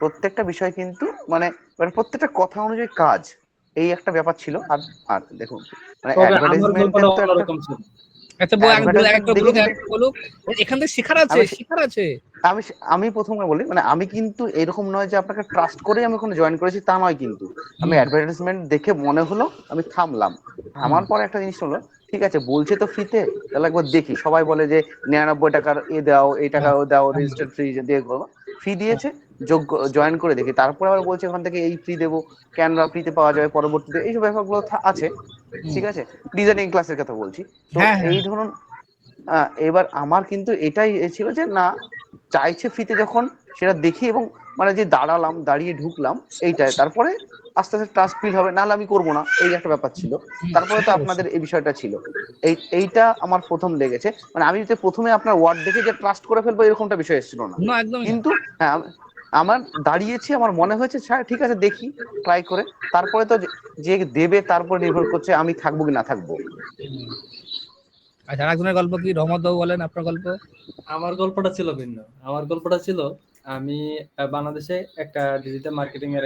প্রত্যেকটা বিষয় কিন্তু মানে প্রত্যেকটা কথা অনুযায়ী কাজ, এই একটা ব্যাপার ছিল। আর আর দেখুন, মানে তবে আমার অ্যাডভার্টাইজমেন্টের গল্পটা তো একটা অন্যরকম ছিল। আচ্ছা বলুক, এখান থেকে শিখার আছে। আমি প্রথমে বলি, মানে আমি কিন্তু এরকম নয় যে আপনাকে ট্রাস্ট করে আমি ওখানে জয়েন করেছি, তা নয় কিন্তু। আমি অ্যাডভার্টাইজমেন্ট দেখে মনে হলো, আমি থামলাম। থামার পরে একটা জিনিস হলো, ঠিক আছে বলছে তো ফ্রিতে, তাহলে একবার দেখি। সবাই বলে যে 99 টাকার দাও, এই টাকা দাও, রেজিস্টার ফ্রি দিয়ে করবো। ফ্রি দিয়েছে, যোগ্য জয়েন করে দেখি। তারপরে আবার বলছে ওখান থেকে এই ফ্রি দেবো, ক্যানভা ফ্রিতে পাওয়া যাবে পরবর্তীতে, এইসব ব্যাপারগুলো আছে। ঠিক আছে, ডিজাইনিং ক্লাসের কথা বলছি তো। এই ধরুন, এবার আমার কিন্তু এটাই ছিল যে না, চাইছে ফ্রিতে যখন, সেটা দেখি, এবং মানে যে দাঁড়িয়ে ঢুকলাম এইটাই। তারপরে আস্তে আস্তে ট্রাস্ট ফিল হবে, নাহলে আমি করবো না, এই একটা ব্যাপার ছিল। তারপরে তো আপনাদের এই বিষয়টা ছিল, এইটা আমার প্রথম লেগেছে। মানে আমি যদি প্রথমে আপনার ওয়ার্ড দেখে যে ট্রাস্ট করে ফেলবো, এরকমটা বিষয় এসেছিল না। কিন্তু হ্যাঁ, আমার দাঁড়িয়েছি, আমার মনে হয়েছে ঠিক আছে দেখি, ট্রাই করে। তারপরে তো যে দেবে তারপর নির্ভর করছে আমি থাকবো কি না থাকবো। আচ্ছা, আরেকজনের গল্প কি? রহমত বাবু বলেন আপনার গল্প। আমার গল্পটা ছিল ভিন্ন। আমার গল্পটা ছিল, আমি বাংলাদেশে একটা ডিজিটাল মার্কেটিং এর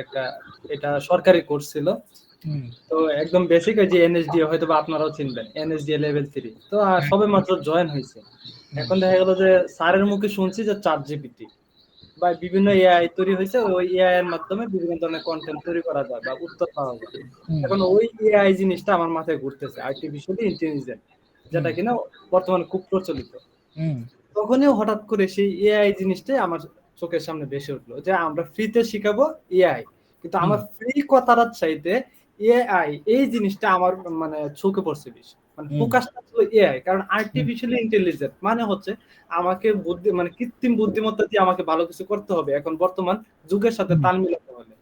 এটা সরকারি কোর্স ছিল। তো একদম বেসিক, ওই যে এনএসডিএ, হয়তো বা আপনারাও চিনবেন, এনএসডিএ লেভেল 3। তো সবে মাত্র জয়েন হয়েছে। এখন দেখা গেল যে স্যারের মুখে শুনছি যে চ্যাট জিপিটি বা বিভিন্ন এআই তৈরি হয়েছে, ওই এআই এর মাধ্যমে বিভিন্ন ধরনের কন্টেন্ট তৈরি করা যায় বা উত্তর পাওয়া যায়। এখন ওই এআই জিনিসটা আমার মাথায় ঘুরতেছে, আর্টিফিশিয়ালি ইন্টেলিজেন্ট, যেটা কিনা বর্তমানে খুব প্রচলিত। তখনই হঠাৎ করে সেই এআই জিনিসটাই আমার চোখের সামনে ভেসে উঠলো, যে আমরা ফ্রিতে শিখাবো এআই, কিন্তু আমার ফ্রি কথাটার চাইতে এআই এই জিনিসটা আমার মানে চোখে পড়ছে বেশি। মানে ফোকাসটা ছিল এআই, কারণ আর্টিফিশিয়ালি ইন্টেলিজেন্ট মানে হচ্ছে আমাকে মানে কৃত্রিম বুদ্ধিমত্তা দিয়ে আমাকে ভালো কিছু করতে হবে এখন বর্তমান যুগের সাথে তাল মিলাতে হলে।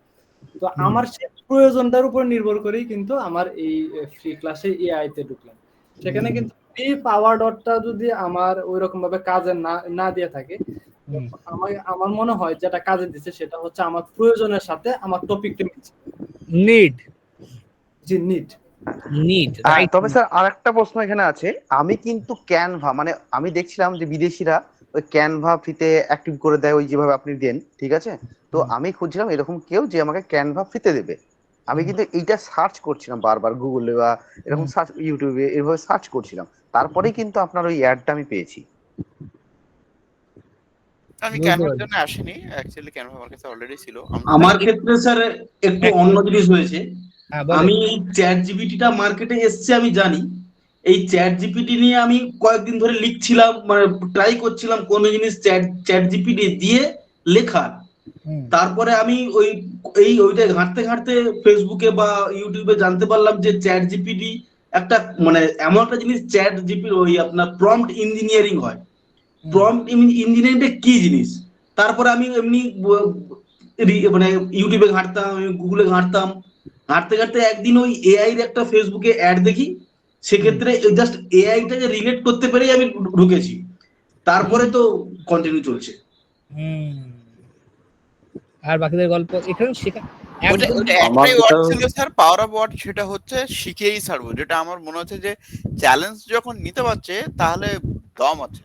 তো আমার সেই প্রয়োজনটার উপর নির্ভর করেই কিন্তু আমার এই ফ্রি ক্লাসে এআই তে ঢুকলাম। সেখানে কিন্তু এই পাওয়ার ডটটা যদি আমার ওইরকম ভাবে কাজে না দিয়ে থাকে, আমার মনে হয় যেটা কাজে দিচ্ছে সেটা হচ্ছে আমার প্রয়োজনের সাথে আমার টপিকটা মিলছে। নিড। তবে স্যার আরেকটা প্রশ্ন এখানে আছে। আমি কিন্তু ক্যানভা, মানে আমি দেখছিলাম যে বিদেশিরা ওই ক্যানভা ফ্রিতে অ্যাক্টিভ করে দেয়, ওই যেভাবে আপনি দেন, ঠিক আছে। তো আমি খুঁজছিলাম এরকম কেউ যে আমাকে ক্যানভা ফ্রিতে দেবে। আমি কিন্তু এইটা সার্চ করছিলাম বারবার গুগলে বা এরকম সার্চ, ইউটিউবে এভাবে সার্চ করছিলাম। তারপরেই কিন্তু আপনার ওই অ্যাডটা আমি পেয়েছি। আমি ক্যানভার জন্য আসিনি, অ্যাকচুয়ালি ক্যানভা আমার কাছে অলরেডি ছিল। আমার ক্ষেত্রে স্যার একটু অন্য জিনিস হয়েছে। আমি চ্যাট জিপিটিটা মার্কেটে এসছে আমি জানি। এই চ্যাট জিপিটি নিয়ে আমি কয়েকদিন ধরে লিখছিলাম, মানে ট্রাই করছিলাম কোন জিনিস চ্যাট জিপিটি দিয়ে লেখা। তারপরে আমি ওইটা ঘাঁটতে ঘাঁটতে ফেসবুকে বা ইউটিউবে জানতে পারলাম যে চ্যাট জিপিটি একটা মানে এমন একটা জিনিস, চ্যাট জিপিটি ওই আপনার প্রম্পট ইঞ্জিনিয়ারিং হয়। প্রম্পট ইঞ্জিনিয়ারিংটা কি জিনিস? তারপরে আমি এমনি মানে ইউটিউবে ঘাঁটতাম, গুগলে ঘাঁটতাম, ঘাঁটতে ঘাঁটতে একদিন ওই এআই এর একটা ফেসবুকে অ্যাড দেখি। সেক্ষেত্রে জাস্ট এআইটাকে রিলেট করতে পেরেই আমি ঢুকেছি। তারপরে তো কন্টিনিউ চলছে। আর বাকিদের গল্প এখানে শেখা একটাই ওয়ার্ড ছিল স্যার, পাওয়ার অফ ওয়ার্ড, সেটা হচ্ছে শিখেই ছাড়বো। যেটা আমার মনে হচ্ছে যে চ্যালেঞ্জ যখন নিতে পারছে তাহলে দম আছে,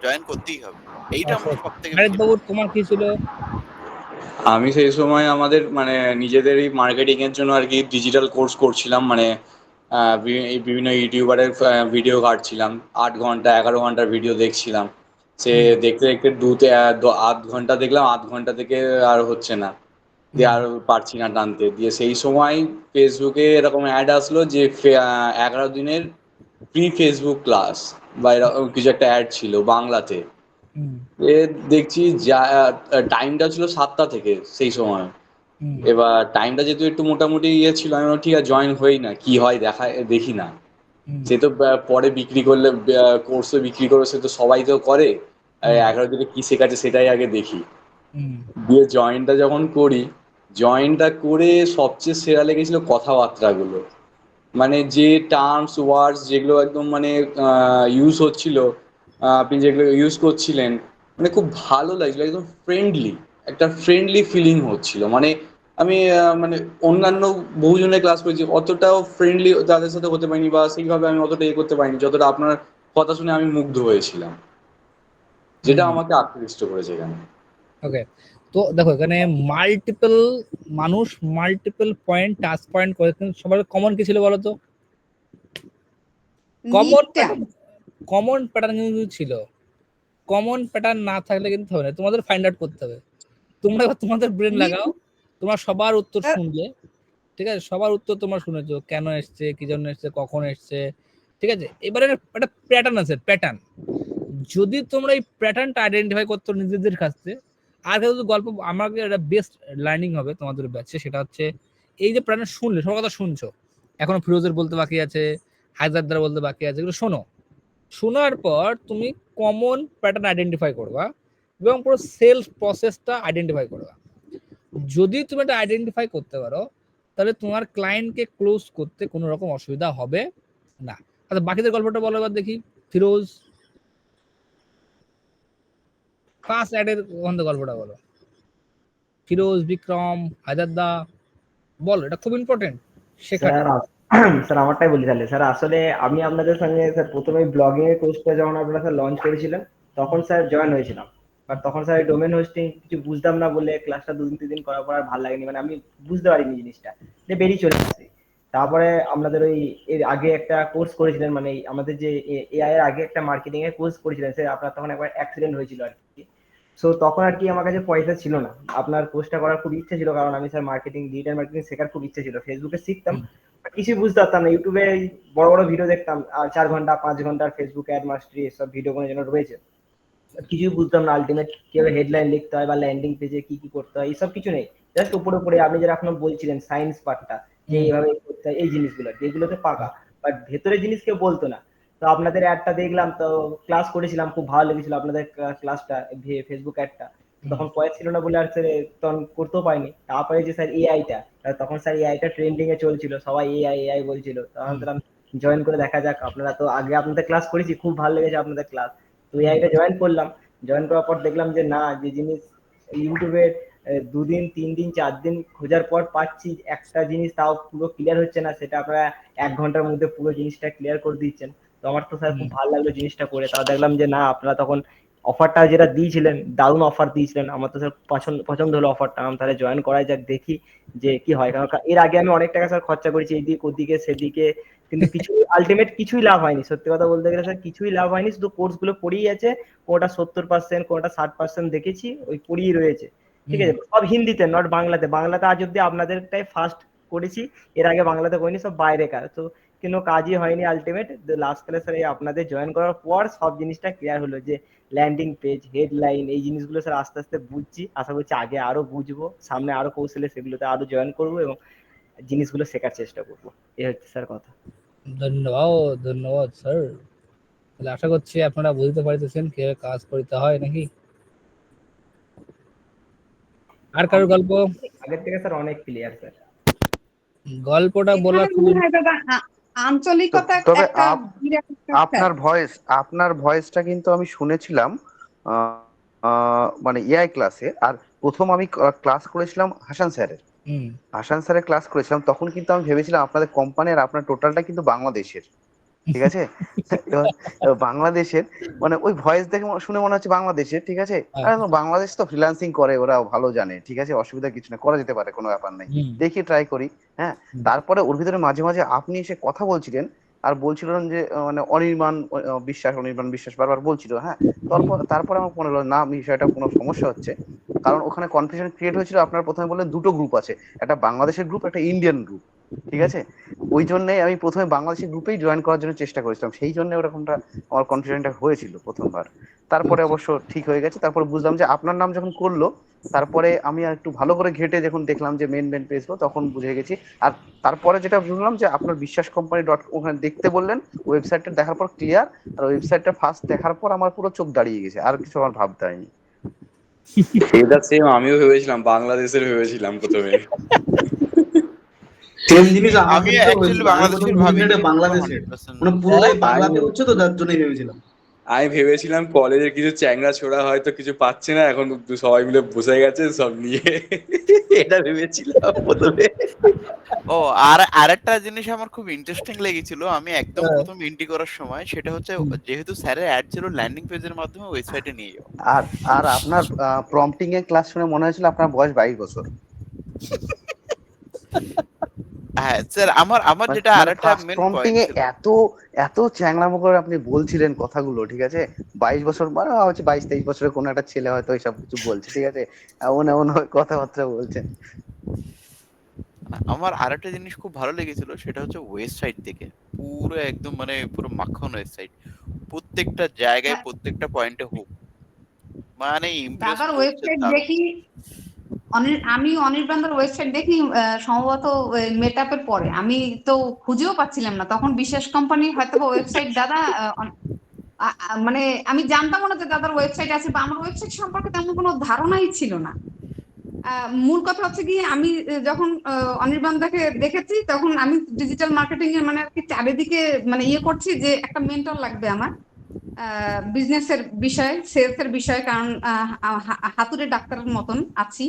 জয়েন করতেই হবে। এইটা আমার সবথেকে তোমার কি ছিল? আমি সেই সময় আমাদের মানে নিজেদেরই মার্কেটিং এর জন্য আর কি ডিজিটাল কোর্স করছিলাম। মানে বিভিন্ন ইউটিউবারের ভিডিও ঘাঁটছিলাম, 8 ঘন্টা 11 ঘন্টার ভিডিও দেখছিলাম। সে দেখতে দেখতে আধ ঘন্টা দেখলাম, আধ ঘন্টা থেকে আর হচ্ছে না। দিয়ে আর পারছি না টানতে। দিয়ে সেই সময় ফেসবুকে এরকম অ্যাড আসলো যে 11 দিনের ফ্রি ফেসবুক ক্লাস বা এরকম কিছু একটা অ্যাড ছিল বাংলাতে। এ দেখছি যা টাইমটা ছিল 7টা থেকে সেই সময়। এবার টাইমটা যেহেতু একটু মোটামুটি ইয়ে ছিল, আমি বললাম ঠিক আছে জয়েন হই না, কি হয় দেখি না। সে তো পরে বিক্রি করলে কোর্সে বিক্রি করবে, সে তো সবাই তো করে। 11 দিনে কি শেখাচ্ছে সেটাই আগে দেখি। দিয়ে জয়েনটা যখন করি, জয়েনটা করে সবচেয়ে সেরা লেগেছিল কথাবার্তাগুলো। মানে যে টার্মস ওয়ার্ডস যেগুলো একদম মানে ইউজ হচ্ছিল, আপনি যেগুলো ইউজ করছিলেন, মানে খুব ভালো লাগছিল, একদম ফ্রেন্ডলি, একটা ফ্রেন্ডলি ফিলিং হচ্ছিল। মানে আমি মানে অন্যান্য বহুজনের ক্লাস করেছি, অতটাও ফ্রেন্ডলি তাদের সাথে হতে পারিনি, বা সেইভাবে আমি অতটা ইয়ে করতে পারিনি যতটা আপনার কথা শুনে আমি মুগ্ধ হয়েছিলাম, যেটা আমাকে আকৃষ্ট করেছে এখানে। ওকে, তো দেখো এখানে মাল্টিপল মানুষ মাল্টিপল পয়েন্ট টাচ পয়েন্ট করে, কিন্তু সবার কমন কি ছিল বলো তো? কমন প্যাটার্ন কিন্তু ছিল। কমন প্যাটার্ন না থাকলে কিন্তু হবে না, তোমাদের ফাইন্ড আউট করতে হবে। তোমরা তোমাদের ব্রেন লাগাও, তোমরা সবার উত্তর শুনলে, ঠিক আছে, সবার উত্তর তোমরা শুনেছো, কেন এসছে, কি জন্য এসছে, কখন এসছে, ঠিক আছে। এবারে একটা প্যাটার্ন আছে, প্যাটার্ন। যদি তোমরা এই প্যাটার্নটা আইডেন্টিফাই করতে নিজেদের কাছে, আর কিন্তু গল্প আমাকে একটা বেস্ট লার্নিং হবে তোমাদের ব্যাচে, সেটা হচ্ছে এই যে প্যাটার্ন শুনলে, সবার কথা শুনছো, এখনো ফিরোজের বলতে বাকি আছে, হায়দারদার বলতে বাকি আছে, এগুলো শোনো। শোনার পর তুমি কমন প্যাটার্ন আইডেন্টিফাই করবা এবং পুরো সেলস প্রসেসটা আইডেন্টিফাই করবা। যদি তুমি এটা আইডেন্টিফাই করতে পারো, তাহলে তোমার ক্লায়েন্টকে ক্লোজ করতে কোনো রকম অসুবিধা হবে না। আচ্ছা, বাকিদের গল্পটা বলো এবার দেখি। ফিরোজ, ফার্স্ট অ্যাডের গল্পটা বলো। ফিরোজ, বিক্রম, হায়দারদা, বলো, এটা খুব ইম্পর্টেন্ট শেখাটা। স্যার আমারটাই বলি তাহলে। স্যার আসলে আমি আপনাদের সঙ্গে স্যার প্রথমে ব্লগিং এর কোর্সটা যখন আপনারা স্যার লঞ্চ করেছিলেন, তখন স্যার জয়েন হয়েছিলাম। বাট তখন স্যার ডোমেন হোস্টিং কিছু বুঝতাম না বলে ক্লাসটা 2-3 দিন করার পর আর ভালো লাগেনি, মানে আমি বুঝতে পারিনি জিনিসটা, যে বেরিয়ে চলে আসছি। তারপরে আপনাদের ওই এর আগে একটা কোর্স করেছিলেন, মানে আমাদের যে এআই এর আগে একটা মার্কেটিং এর কোর্স করেছিলেন স্যার, আপনার তখন একবার অ্যাক্সিডেন্ট হয়েছিল আর কি। সো তখন আর কি আমার কাছে পয়সা ছিল না। আপনার কোর্সটা করার খুব ইচ্ছে ছিল, কারণ আমি স্যার মার্কেটিং, ডিজিটাল মার্কেটিং শেখার খুব ইচ্ছে ছিল। ফেসবুকে শিখতাম, কিছু বুঝতে পারতাম না। ইউটিউবে বড় বড় ভিডিও দেখতাম, আর 4 ঘন্টা 5 ঘন্টার ফেসবুক অ্যাড মাস্টারি এসব ভিডিও কোনো যেন রয়েছে, কিছুই বুঝতাম না। আলটিমেট কিভাবে হেডলাইন লিখতে হয় বা ল্যান্ডিং পেজে কি কি করতে হয়, এইসব কিছু নেই। জাস্ট উপরে উপরে আপনি যারা এখনো বলছিলেন সায়েন্স পার্টটা, যে এইভাবে করতে হয়, এই জিনিসগুলো যেগুলোতে পাকা, বাট ভেতরে জিনিস কেউ বলতো না। তো আপনাদের অ্যাডটা দেখলাম, তো ক্লাস করেছিলাম, খুব ভালো লেগেছিল আপনাদের ক্লাসটা, ফেসবুক অ্যাডটা। তখন পয়সা ছিল না বলে আর স্যার তখন করতেও পাইনি। তারপরে যে স্যার এআইটা, তখন স্যার এআইটা ট্রেন্ডিং এ চলছিল, সবাই এআই এআই বলছিল, তখন জয়েন করে দেখা যাক। আপনারা তো আগে আপনাদের ক্লাস করেছি, খুব ভালো লেগেছে আপনাদের ক্লাস। তো এআইটা জয়েন করলাম। জয়েন করার পর দেখলাম যে না, যে জিনিস ইউটিউবে 2 দিন 3 দিন 4 দিন খোঁজার পর পাচ্ছি একটা জিনিস, তাও পুরো ক্লিয়ার হচ্ছে না, সেটা আপনারা 1 ঘন্টার মধ্যে পুরো জিনিসটা ক্লিয়ার করে দিচ্ছেন। তো আমার তো স্যার খুব ভালো লাগলো জিনিসটা করে। তাও দেখলাম যে না, আপনারা তখন অফারটা যেটা দিয়েছিলেন, দারুণ অফার দিয়েছিলেন। আমার তো স্যার পছন্দ হলো অফারটা। আমি তাহলে জয়েন করাই যাক, দেখি যে কি হয়। কারণ এর আগে আমি অনেক টাকা স্যার খরচা করেছি এদিক ওদিকে সেদিকে, কিন্তু কিছু আলটিমেট কিছুই লাভ হয়নি। সত্যি কথা বলতে গেলে স্যার কিছুই লাভ হয়নি। শুধু কোর্স গুলো পড়েই আছে, কোনটা 70%, কোনটা 60% দেখেছি, ওই পড়েই রয়েছে। ঠিক আছে, সব হিন্দিতে, নট বাংলাতে। বাংলাতে আজ অব্দি আপনাদেরটাই ফার্স্ট করেছি, এর আগে বাংলাতে করিনি, সব বাইরেকার। তো কোনো কাজই হয়নি আলটিমেট। লাস্ট ক্লাসে আপনাদের জয়েন করার পর সব জিনিসটা ক্লিয়ার হলো, যে ল্যান্ডিং পেজ, হেডলাইন, এই জিনিসগুলো স্যার আস্তে আস্তে বুঝছি। আশা করছি আগে আরো বুঝবো, সামনে আরো কৌশলে সেগুলোতে আরো জয়েন করবো এবং জিনিসগুলো শেখার চেষ্টা করবো। এই হচ্ছে স্যার কথা। ধন্যবাদ, ধন্যবাদ স্যার। তাহলে আশা করছি আপনারা বুঝতে পারতেছেন কিভাবে কাজ করতে হয় নাকি। আর কারোর গল্প? আগের থেকে স্যার অনেক ক্লিয়ার স্যার। গল্পটা বলা আঞ্চলিকতা। তবে আপনার ভয়েসটা কিন্তু আমি শুনেছিলাম মানে এআই ক্লাসে, আর প্রথম আমি ক্লাস করেছিলাম হাসান স্যারের ক্লাস করেছিলাম। তখন কিন্তু আমি ভেবেছিলাম আপনাদের কোম্পানির আপনার টোটালটা কিন্তু বাংলাদেশের, ঠিক আছে। বাংলাদেশের মানে ওই ভয়েস দেখে শুনে মনে হচ্ছে বাংলাদেশের, ঠিক আছে। বাংলাদেশ তো ফ্রিল্যান্সিং করে, ওরা ভালো জানে, ঠিক আছে, অসুবিধা কিছু না, করা যেতে পারে, কোনো ব্যাপার নাই, দেখি ট্রাই করি। হ্যাঁ, তারপরে ওর ভিতরে মাঝে মাঝে আপনি এসে কথা বলছিলেন আর বলছিলেন যে মানে অনির্বাণ বিশ্বাস বারবার বলছিল। হ্যাঁ, তারপর আমার মনে হলো না, বিষয়টা কোনো সমস্যা হচ্ছে, কারণ ওখানে কনফিউশন ক্রিয়েট হয়েছিল। আপনারা প্রথমে বললেন দুটো গ্রুপ আছে, একটা বাংলাদেশের গ্রুপ, একটা ইন্ডিয়ান গ্রুপ, ঠিক আছে? ওই জন্য আমি প্রথমে বাংলাদেশের গ্রুপেই জয়েন করার জন্য চেষ্টা করেছিলাম, সেই জন্য ওরকমটা আমার কনফিউশনটা হয়েছিল প্রথমবার। তারপরে অবশ্য ঠিক হয়ে গেছে। তারপরে বুঝলাম যে আপনার নাম যখন করলো, তারপরে আমি আর একটু ভালো করে ঘেটে যখন দেখলাম যে মেন পেজগুলো, তখন বুঝে গেছি। আর তারপরে যেটা বুঝলাম যে আপনার বিশ্বাস কোম্পানি ওখানে দেখতে বললেন, ওয়েবসাইটটা দেখার পর ক্লিয়ার, আর ওয়েবসাইটটা ফার্স্ট দেখার পর আমার পুরো চোখ দাঁড়িয়ে গেছে, আর কিছু আমার ভাবতে হয়নি। এটা সেম আমিও ভেবেছিলাম, বাংলাদেশের ভেবেছিলাম প্রথমে। সেম জিনিস আমি অ্যাকচুয়ালি বাংলাদেশের ভাবি বাংলাদেশের মানে পুরোটাই বাংলাতে হচ্ছে, তো যার জন্যই ভেবেছিলাম। আমি ভেবেছিলাম কলেজের কিছু চ্যাংড়া ছোড়া হয়তো কিছু পাচ্ছে না, এখন সবাই মিলে বসে গেছে সব নিয়ে, এটা ভেবেছিলাম প্রথমে। ও আর আরেকটা জিনিস আমার খুব ইন্টারেস্টিং লেগেছিল, আমি একদম প্রথম এন্ট্রি করার সময়, সেটা হচ্ছে যেহেতু স্যারের অ্যাড ছিল ল্যান্ডিং পেজের মাধ্যমে ওয়েবসাইটে নিয়ে যাও। আর আপনার প্রম্পটিং এর ক্লাস শুনে মনে হয়েছিল আপনার বয়স 22 বছর। হ্যাঁ স্যার, আমার যেটা আরেকটা মেন প্রম্পটিং পয়েন্ট এ এত চ্যাংড়ামো করে আপনি বলছিলেন কথাগুলো, ঠিক আছে? 22 বছর মানে হচ্ছে 22-23 বছরের কোনো একটা ছেলে হয়তো এইসব কিছু বলছে, ঠিক আছে? এমন কথাবার্তা বলছেন। আমার আরেকটা জিনিস খুব ভালো লেগেছিল, সেটা হচ্ছে ওয়েবসাইট থেকে পুরো একদম মানে পুরো মাখন ওয়েবসাইট, প্রত্যেকটা জায়গায় প্রত্যেকটা পয়েন্টে হোক, মানে ইমপ্রেস দাদার করছে ওয়েবসাইট দারুণ। দেখি, আমি অনির্বাণদার ওয়েবসাইট দেখি সম্ভবত মেটআপের পরে, আমি তো খুঁজেও পাচ্ছিলাম না তখন বিশ্বাস কোম্পানি হয়তো ওয়েবসাইট দাদা মানে আমি জানতাম না যে দাদার ওয়েবসাইট আছে, বা আমার ওয়েবসাইট সম্পর্কে তেমন কোনো ধারণাই ছিল না। মূল কথা হচ্ছে কি, আমি যখন অনির্বাণদাকে দেখেছি তখন আমি ডিজিটাল মার্কেটিং এর মানে আর কি চারিদিকে মানে ইয়ে করছি যে একটা মেন্টর লাগবে আমার বিজনেসের বিষয়, সেলস এর বিষয়, কারণ হাতুড়ে ডাক্তারের মতন আছি,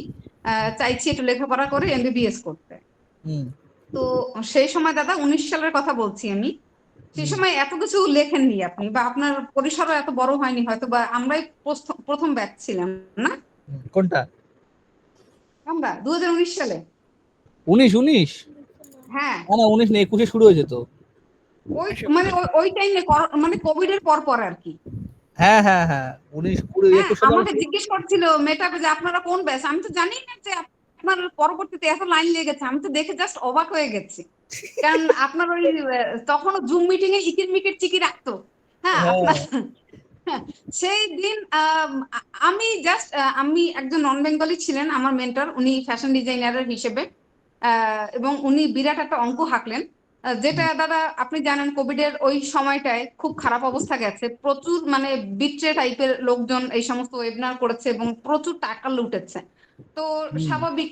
চাইছি একটু লেখাপড়া করে এমবিবিএস করতে। তো সেই সময় দাদা 19 সালের কথা বলছি আমি, সেই সময় এত কিছু লেখেননি আপনি, বা আপনার পরিসরও এত বড় হয়নি হয়তো, বা আমরাই প্রথম ব্যাচ ছিলাম না? কোনটা? আমরা 2019 সালে। 19 হ্যাঁ না 19 না 21 শুরু হয়েছে তো। ওই মানে ওই টাইমে মানে কোভিড এর পর আর কি। হ্যাঁ 19 21 সালে আমাকে জিজ্ঞেস করছিল মেটাপে যে আপনারা কোন ব্যাচ, আমি তো জানি না যে আপনার পরবর্তীতে এত লাইন লেগেছে, আমি তো দেখে জাস্ট অবাক হয়ে গেছি, কারণ আপনার ওই তখনও জুম মিটিং এ ইকির মিকির চিকি রাখতো। হ্যাঁ সেই দিন আমি একজন নন বেঙ্গলি ছিলেন আমার মেন্টর, উনি ফ্যাশন ডিজাইনারের হিসেবে, এবং উনি বিরাট একটা অঙ্ক হাঁকলেন, যেটা দাদা আপনি জানেন কোভিড এর ওই সময়টায় খুব খারাপ অবস্থা গেছে, প্রচুর মানে বিট্রে টাইপের লোকজন এই সমস্ত ওয়েবিনার করেছে এবং প্রচুর টাকা লুটেছে। তো স্বাভাবিক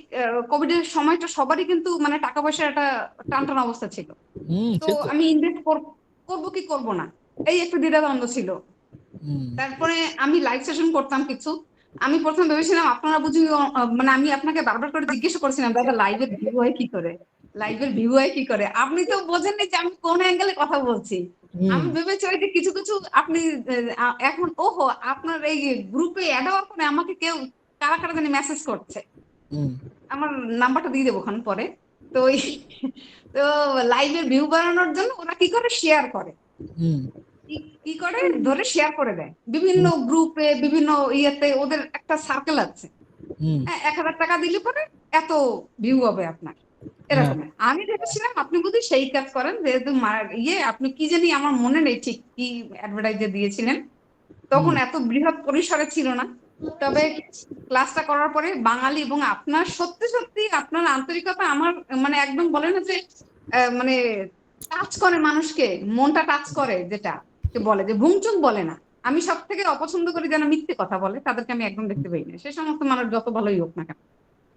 কোভিড এর সময়টা সবারই কিন্তু মানে টাকা পয়সার একটা টানটান অবস্থা ছিল। তো আমি ইনভেস্ট করবো কি করবো না, এই একটু দ্বিধাদ্বন্দ্ব ছিল। তারপরে আমি লাইভ সেশন করতাম কিছু, আমি প্রথম ভেবেছিলাম আপনারা বুঝি মানে আমি আপনাকে বারবার করে জিজ্ঞেস করছিলাম দাদা লাইভের ভিউ হয় কি করে, লাইভের ভিউ হয় কি করে, আপনি তো বোঝেননি যে আমি কোন অ্যাঙ্গেলে কথা বলছি। আমি ভেবেছি ওই যে কিছু কিছু আপনি এখন ওহো আপনার এই গ্রুপে অ্যাড হওয়ার পরে আমাকে কেউ কারা কারা জানি মেসেজ করছে, আমার নাম্বারটা দিয়ে দেবো ওখানে পরে। তো তো লাইভের ভিউ বাড়ানোর জন্য ওরা কি করে শেয়ার করে, কি করে ধরে শেয়ার করে দেয় বিভিন্ন গ্রুপে, বিভিন্ন ইয়েতে, ওদের একটা সার্কেল আছে, 1000 টাকা দিলে পরে এত ভিউ হবে আপনার, এরকম। আমি ভেবেছিলাম আপনি বুঝি সেই কাজ করেন, যেহেতু আপনি কি জানি আমার মনে নেই ঠিক কি অ্যাডভার্টাইজে দিয়েছিলেন, তখন এত বৃহৎ পরিসরে ছিল না। তবে ক্লাসটা করার পরে বাঙালি এবং আপনার সত্যি সত্যি আপনার আন্তরিকতা আমার মানে একদম বলে না যে মানে টাচ করে মানুষকে, মনটা টাচ করে, যেটা বলে যে ভুংচুং বলে না। আমি সব থেকে অপছন্দ করি যারা মিথ্যে কথা বলে, তাদেরকে আমি একদম দেখতে পাই না, সে সমস্ত মানুষ যত ভালোই হোক না কেন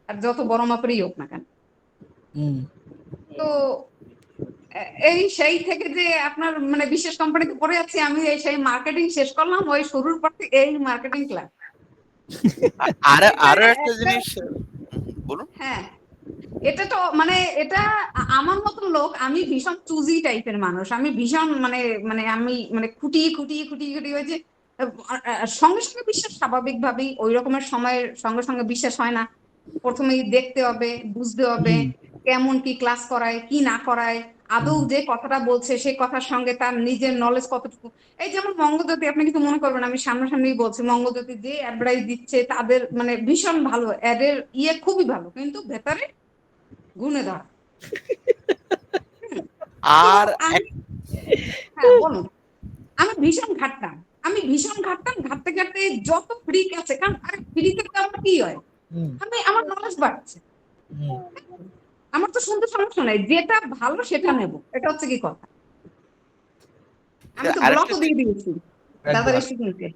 আর যত বড় মাপেরই হোক না কেন। তো এই সেই থেকে যে আপনার মানে বিশেষ কোম্পানিতে পড়ে যাচ্ছি আমি, এই সেই মার্কেটিং শেষ করলাম ওই শুরুর পর থেকে এই মার্কেটিং ক্লাস। আরো একটা জিনিস বলুন। হ্যাঁ এটা তো মানে এটা আমার মতন লোক, আমি ভীষণ চুজি টাইপের মানুষ, আমি ভীষণ মানে আমি মানে খুঁটিয়ে ওই যে সঙ্গে সঙ্গে বিশ্বাস স্বাভাবিকভাবেই ওই রকমের সময়ের সঙ্গে সঙ্গে বিশ্বাস হয় না, প্রথমেই দেখতে হবে, বুঝতে হবে, কেমন কি ক্লাস করায় কি না করায়, আদৌ যে কথাটা বলছে সেই কথার সঙ্গে তার নিজের নলেজ কতটুকু। এই যেমন মঙ্গলজ্যোতি, আপনি কিন্তু মনে করবেন আমি সামনাসামনি বলছি, মঙ্গলজ্যোতি যে অ্যাডভাইস দিচ্ছে তাদের মানে ভীষণ ভালো, অ্যাডের খুবই ভালো, কিন্তু ভেতরে গুণে ধরা। আর হ্যাঁ বলুন। আমি ভীষণ ঘাটতাম, ঘাটতে ঘাটতে যত ফ্রি আছে, কারণ আরে ফ্রিতে তো আমার কি হয়, আমার নলেজ বাড়ছে, আমার তো শুনতে সমস্যা নাই, যেটা ভালো সেটা নেব, এটা হচ্ছে কি কথা। আমি তো ব্লকও দিয়ে দিয়েছি দাদার স্টুডেন্টকে।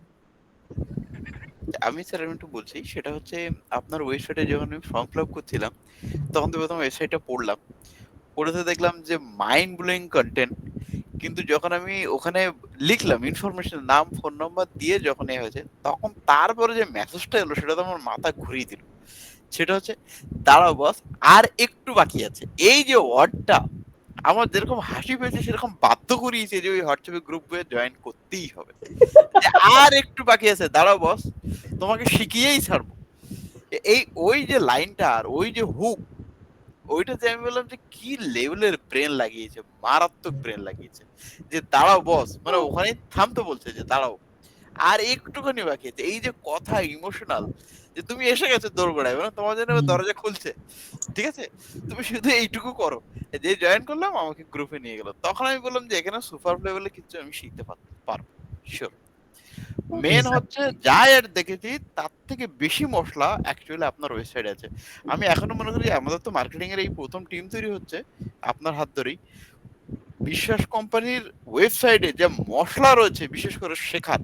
আমি একটু বলছি, সেটা হচ্ছে আপনার ওয়েবসাইটে যখন আমি ফর্ম ফিল আপ করছিলাম তখন তো প্রথম ওয়েবসাইটটা পড়লাম, পড়েতে দেখলাম যে মাইন্ড ব্লোয়িং কন্টেন্ট, কিন্তু যখন আমি ওখানে লিখলাম ইনফরমেশন, নাম ফোন নাম্বার দিয়ে যখন হয়েছে, তখন তারপরে যে মেসেজটা এলো সেটা তো আমার মাথা ঘুরিয়ে দিল। সেটা হচ্ছে দাঁড়াও বস আর একটু বাকি আছে। এই যে ওয়ার্ডটা আমার যেরকম হাসি পেয়েছে সেরকম বাধ্য করিয়েছে যে ওই হোয়াটসঅ্যাপে গ্রুপে জয়েন করতেই হবে। আর একটু বাকি আছে, দাঁড়াও বস তোমাকে শিখিয়েই ছাড়বো। এই ওই যে লাইনটা আর ওই যে হুক, ওইটাতে আমি বললাম যে কি লেভেলের ব্রেন লাগিয়েছে, মারাত্মক ব্রেন লাগিয়েছে। যে দাঁড়াও বস, মানে ওখানে থামতে বলছে যে দাঁড়াও আর একটুখানি বাকি আছে। এই যে কথা ইমোশনাল, যে তুমি এসে গেছো দোরগোড়ায়, মানে তোমার জন্য দরজা খুলছে, ঠিক আছে, তুমি শুধু এইটুকু করো। যে জয়েন করলাম আমাকে গ্রুপে নিয়ে গেল, তখন আমি বললাম যে এখানে সুপার লেভেলে কিছু আমি শিখতে পারবো শিওর। মেন হচ্ছে যা এর দেখেছি তার থেকে বেশি মশলা অ্যাকচুয়ালি আপনার ওয়েবসাইটে আছে। আমি এখনো মনে করি আমাদের তো মার্কেটিং এর এই প্রথম টিম তৈরি হচ্ছে আপনার হাত ধরেই। বিশ্বাস কোম্পানির ওয়েবসাইটে যে মশলা রয়েছে বিশেষ করে শেখার,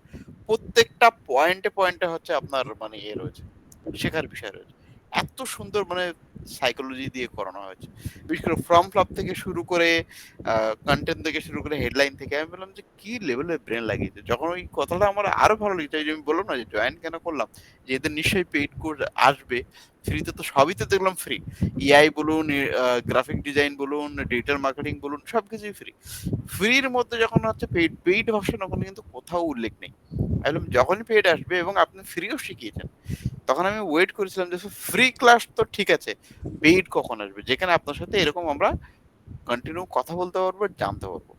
প্রত্যেকটা পয়েন্টে পয়েন্টে হচ্ছে আপনার মানে রয়েছে, শেখার বিষয় রয়েছে। এত সুন্দর মানে সাইকোলজি দিয়ে করানো হয়েছে, বিশেষ করে ফর্ম ফ্লপ থেকে শুরু করে কন্টেন্ট থেকে শুরু করে হেডলাইন থেকে। আমি বললাম যে কি লেভেলের ব্রেন লাগিয়েছে। যখন ওই কথাটা আমার আরো ভালো লেগেছে, যে আমি বললাম না যে জয়েন কেন করলাম, যে এদের নিশ্চয়ই পেইড কোর্স আসবে, ফ্রিতে তো সবই তো দেখলাম ফ্রি, ইআই বলুন, গ্রাফিক ডিজাইন বলুন, ডিজিটাল মার্কেটিং বলুন, সবকিছুই ফ্রি। ফ্রির মধ্যে যখন হচ্ছে পেইড ভার্সন, ওখানে কিন্তু কোথাও উল্লেখ নেই। একদম যখনই পেইড আসবে এবং আপনি ফ্রিও শিখিয়েছেন, তখন আমি ওয়েট করেছিলাম যে ফ্রি ক্লাস তো ঠিক আছে, পেইড কখন আসবে, যেখানে আপনার সাথে এরকম আমরা কন্টিনিউ কথা বলতে পারবো, জানতে পারবো।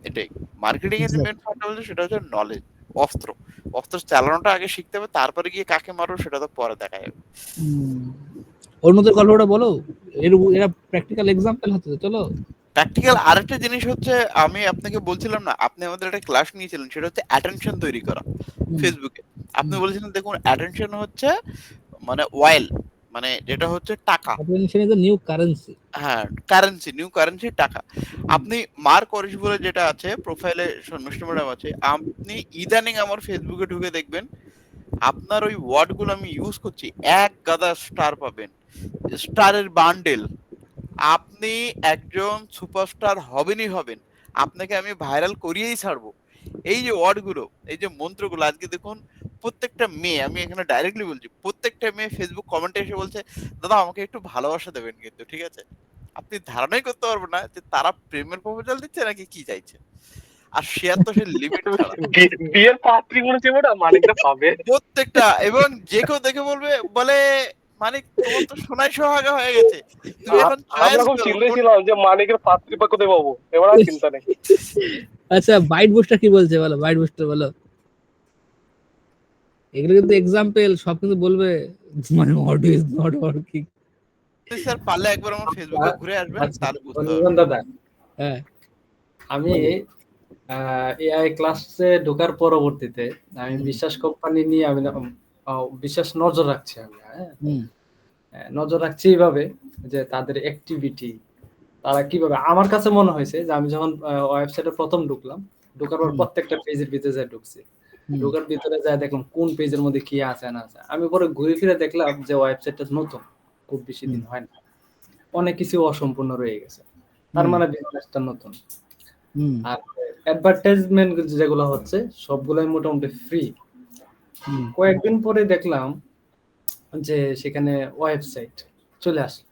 এটাই মার্কেটিং এর মেন ফান্ডামেন্টাল, সেটা হচ্ছে নলেজ, অস্ত্র। অস্ত্র চালানোটা আগে শিখতে হবে, তারপরে গিয়ে কাকে মারো সেটা তো পরে দেখা যাবে। অন্যদের গল্পটা বলো, এরা প্র্যাকটিক্যাল এক্সাম্পল হচ্ছে, চলো। প্র্যাকটিক্যাল আরেকটা জিনিস হচ্ছে, আমি আপনাকে বলছিলাম না, আপনি আমাদের একটা ক্লাস নিয়েছিলেন, সেটা হচ্ছে অ্যাটেনশন তৈরি করা ফেসবুকে। আপনি বলেছিলেন দেখুন অ্যাটেনশন হচ্ছে মানে ওয়াইল, মানে যেটা হচ্ছে টাকা, attention is the new currency. হ্যাঁ কারেন্সি, নিউ কারেন্সি টাকা। আপনি মার্ক অরিশ বলে যেটা আছে প্রোফাইলে, মিষ্টি ম্যাডাম আছে, আপনি ইদানিং আমার ফেসবুকে ঢুকে দেখবেন আপনার ওই ওয়ার্ড গুলো আমি ইউজ করছি, এক গাদা স্টার পাবেন, স্টারের বান্ডেল। আপনি একজন সুপারস্টার হবেনই হবেন, আপনাকে আমি ভাইরাল করিয়েই ছাড়বো। এই যে ওয়ার্ড গুলো, এই যে মন্ত্রগুলো, আজকে দেখুন প্রত্যেকটা মেয়ে, আমি এখানে ডাইরেক্টলি বলছি, প্রত্যেকটা মেয়ে ফেসবুক কমেন্টে এসে বলছে দাদা আমাকে একটু ভালোবাসা দেবেন, কিন্তু ঠিক আছে, আপনি ধারণাই করতে পারবেন না যে তারা প্রেমের প্রপোজাল দিচ্ছে নাকি কি চাইছে। আর শেয়ার তো সে লিমিট ছাড়া, বিয়ের পাত্রী বলেছে ওটা মানিকটা পাবে প্রত্যেকটা, এবং যে কেউ দেখে বলে মানিক তোমার তো সোনাই সোহাগা হয়ে গেছে, তুমি এখন আমরা খুব চিন্তাছিলাম যে মানিকের পাত্রী পা কোথায় পাবো, এবার আর চিন্তা নেই। আচ্ছা বাইট বুস্টার কি বলছে বলো, বাইট বুস্টার বলো। এগুলো কিন্তু এক্সাম্পল, সব কিন্তু বলবে মানে audio is not working. Sir পারলে একবার আমার ফেসবুকে ঘুরে আসবেন, তাহলে বুঝতে পারবেন। দাদা হ্যাঁ, আমি এআই ক্লাসে ঢোকার পরবর্তীতে আমি বিশ্বাস কোম্পানি নিয়ে আমি বিশেষ নজর রাখছি। আমি নজর রাখছি এইভাবে যে তাদের অ্যাক্টিভিটি, তারা কিভাবে, আমার কাছে মনে হয়েছে যে আমি যখন ওয়েবসাইটে প্রথম ঢোকার পর প্রত্যেকটা পেজের ভিতরে যা ঢুকছি, ঢোকার ভিতরে যা দেখলাম কোন পেজের মধ্যে কি আছে না আছে। আমি পরে ঘুরে ফিরে দেখলাম যে ওয়েবসাইটটা নতুন, খুব বেশি দিন হয় না, অনেক কিছু অসম্পূর্ণ রয়ে গেছে, তার মানে বিজনেসটা নতুন। আর অ্যাডভার্টাইজমেন্ট যেগুলো হচ্ছে সবগুলোই মোটামুটি ফ্রি। কয়েকদিন পরে দেখলাম যে সেখানে ওয়েবসাইট চলে আসলো।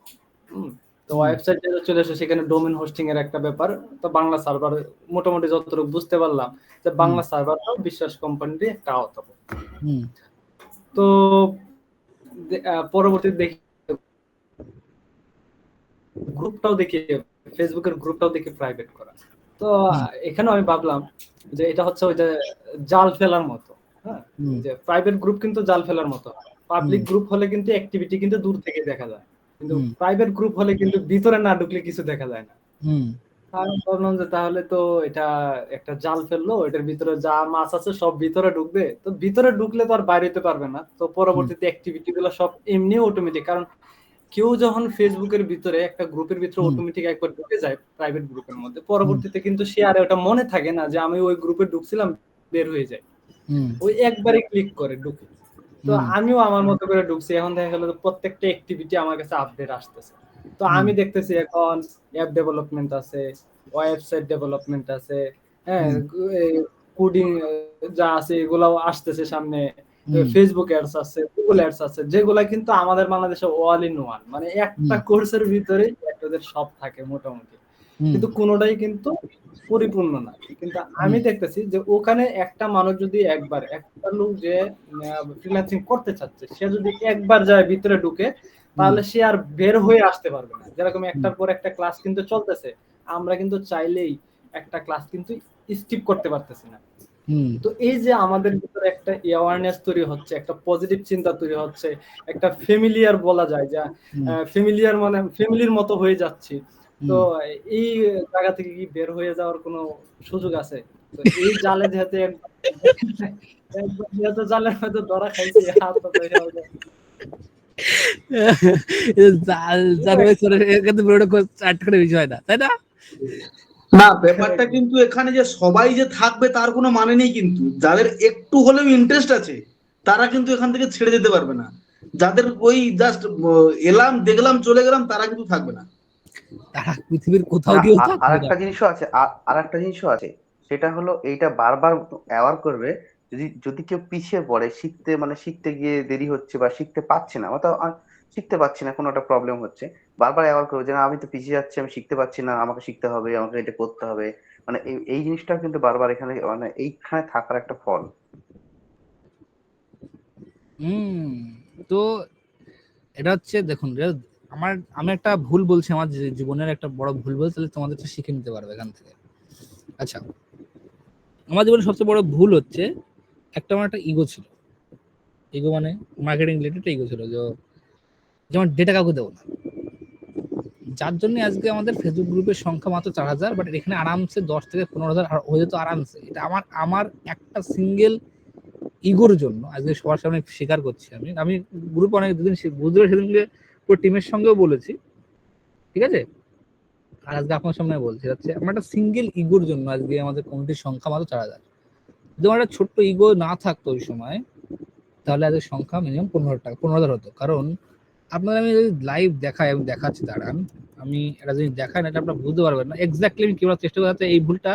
তো ওয়েবসাইট চলে আসে, সেখানে ডোমেন হোস্টিং এর একটা ব্যাপার, তো বাংলা সার্ভার মোটামুটি যতটুকু বুঝতে পারলাম যে বাংলা সার্ভারটাও বিশ্বাস কোম্পানির একটা আওতা। তো পরবর্তী দেখি গ্রুপটাও দেখি, ফেসবুকের গ্রুপটাও দেখি প্রাইভেট করা। তো এখানেও আমি ভাবলাম যে এটা হচ্ছে ওই যে জাল ফেলার মতো। হ্যাঁ, যে প্রাইভেট গ্রুপ কিন্তু জাল ফেলার মতো, পাবলিক গ্রুপ হলে কিন্তু অ্যাক্টিভিটি কিন্তু দূর থেকে দেখা যায়, কিন্তু প্রাইভেট গ্রুপ হলে কিন্তু ভিতরে না ঢুকলে কিছু দেখা যায় না। আমি ভাবলাম যে তাহলে তো এটা একটা জাল ফেললো, এটার ভিতরে যা মাছ আছে সব ভিতরে ঢুকবে, তো ভিতরে ঢুকলে তো আর বাইরে হতে পারবে না, তো পরবর্তীতে অ্যাক্টিভিটি গুলো সব এমনি অটোমেটিক। কারণ কেউ যখন ফেসবুকের ভিতরে একটা গ্রুপের ভিতরে অটোমেটিক একবার ঢুকে যায় প্রাইভেট গ্রুপের মধ্যে, পরবর্তীতে কিন্তু সে আর ওটা মনে থাকে না যে আমি ওই গ্রুপে ঢুকছিলাম, বের হয়ে যায়, ওই একবারই ক্লিক করে ঢুকে। তো আমিও আমার মতো করে ঢুকছি, এখন দেখা গেল প্রত্যেকটা অ্যাক্টিভিটি আমার কাছে আপডেট আসতেছে। তো আমি দেখতেছি এখন অ্যাপ ডেভেলপমেন্ট আছে, ওয়েবসাইট ডেভেলপমেন্ট আছে, হ্যাঁ, কোডিং যা আছে এগুলাও আসতেছে সামনে, ফেসবুক অ্যাডস আছে, গুগল অ্যাডস আছে, যেগুলা কিন্তু আমাদের বাংলাদেশে অল ইন ওয়ান, মানে একটা কোর্সের ভিতরে একটাদের সব থাকে মোটামুটি, কিন্তু কোনোটাই কিন্তু পরিপূর্ণ না। কিন্তু আমি দেখতেছি যে ওখানে একটা মানুষ যদি একবার, একটা লোক যে ফ্রিল্যান্সিং করতে চাচ্ছে, সে যদি একবার যায় ভিতরে ঢুকে, তাহলে সে আর বের হয়ে আসতে পারবে না। যেরকম একটার পর একটা ক্লাস কিন্তু চলতেছে, আমরা কিন্তু চাইলেই একটা ক্লাস কিন্তু স্কিপ করতে পারতেছি না। তো এই যে আমাদের ভিতরে একটা অ্যাওয়ারনেস তৈরি হচ্ছে, একটা পজিটিভ চিন্তা তৈরি হচ্ছে, একটা ফ্যামিলিয়ার বলা যায়, যা ফ্যামিলিয়ার মানে ফ্যামিলির মতো হয়ে যাচ্ছি, তো এই জায়গা থেকে কি বের হয়ে যাওয়ার কোনো সুযোগ আছে? তো এই জালে যেহেতু যেহেতু জালের মধ্যে ধরা খাইছি, হাত পা বিষয় না, তাই না? না, ব্যাপারটা কিন্তু এখানে যে সবাই যে থাকবে তার কোনো মানে নেই, কিন্তু যাদের একটু হলেও ইন্টারেস্ট আছে তারা কিন্তু এখান থেকে ছেড়ে যেতে পারবে না। যাদের ওই জাস্ট এলাম দেখলাম চলে গেলাম, তারা কিন্তু থাকবে না। তারা পৃথিবীর কোথাও গিয়ে আরেকটা জিনিসও আছে, সেটা হলো এইটা বারবার অ্যাওয়ার করবে। যদি কেউ পিছিয়ে পড়ে, শিখতে গিয়ে দেরি হচ্ছে বা শিখতে পারছে না, শিখতে পারছি না, কোনো একটা প্রবলেম হচ্ছে, বারবার অ্যাওয়ার করবে যে না আমি তো পিছিয়ে যাচ্ছি, আমি শিখতে পারছি না, আমাকে শিখতে হবে, আমাকে এটা করতে হবে। মানে এই জিনিসটা কিন্তু বারবার এখানে, মানে এইখানে থাকার একটা ফল। তো এটা হচ্ছে, দেখুন আমি একটা ভুল বলছি, আমার জীবনের একটা বড় ভুল বলছি, তাহলে তোমাদের শিখে নিতে পারবে এখান থেকে। আচ্ছা, আমার জীবনের সবচেয়ে বড় ভুল হচ্ছে আমার একটা ইগো ছিল। ইগো মানে মার্কেটিং রিলেটেড ইগো ছিল, যেমন ডেটা কাউকে দেবো না, যার জন্য আজকে আমাদের ফেসবুক গ্রুপের সংখ্যা মাত্র 4000, বাট এখানে আরামসে 10 থেকে 15,000 হয়ে যেত আরামসে। এটা আমার একটা সিঙ্গেল ইগোর জন্য আজকে সবার সামনে স্বীকার করছি। আমি গ্রুপে অনেক দুদিন বুঝতে সেদিনকে পুরো টিমের সঙ্গেও বলেছি, ঠিক আছে, আর আজকে আপনার সামনে বলছি হচ্ছে আমার একটা সিঙ্গেল ইগোর জন্য আজকে আমাদের কমিটির সংখ্যা মাত্র 4000। যদি আমার একটা ছোট্ট ইগো না থাকতো ওই সময়, তাহলে আজকের সংখ্যা মিনিমাম 15,000 হতো। কারণ আপনারা আমি যদি লাইভ দেখাই, আমি দেখাচ্ছি, দাঁড়ান, আমি একটা জিনিস দেখাই না, এটা আপনারা বুঝতে পারবেন না এক্স্যাক্টলি আমি কি বলার চেষ্টা করতে। এই ভুলটা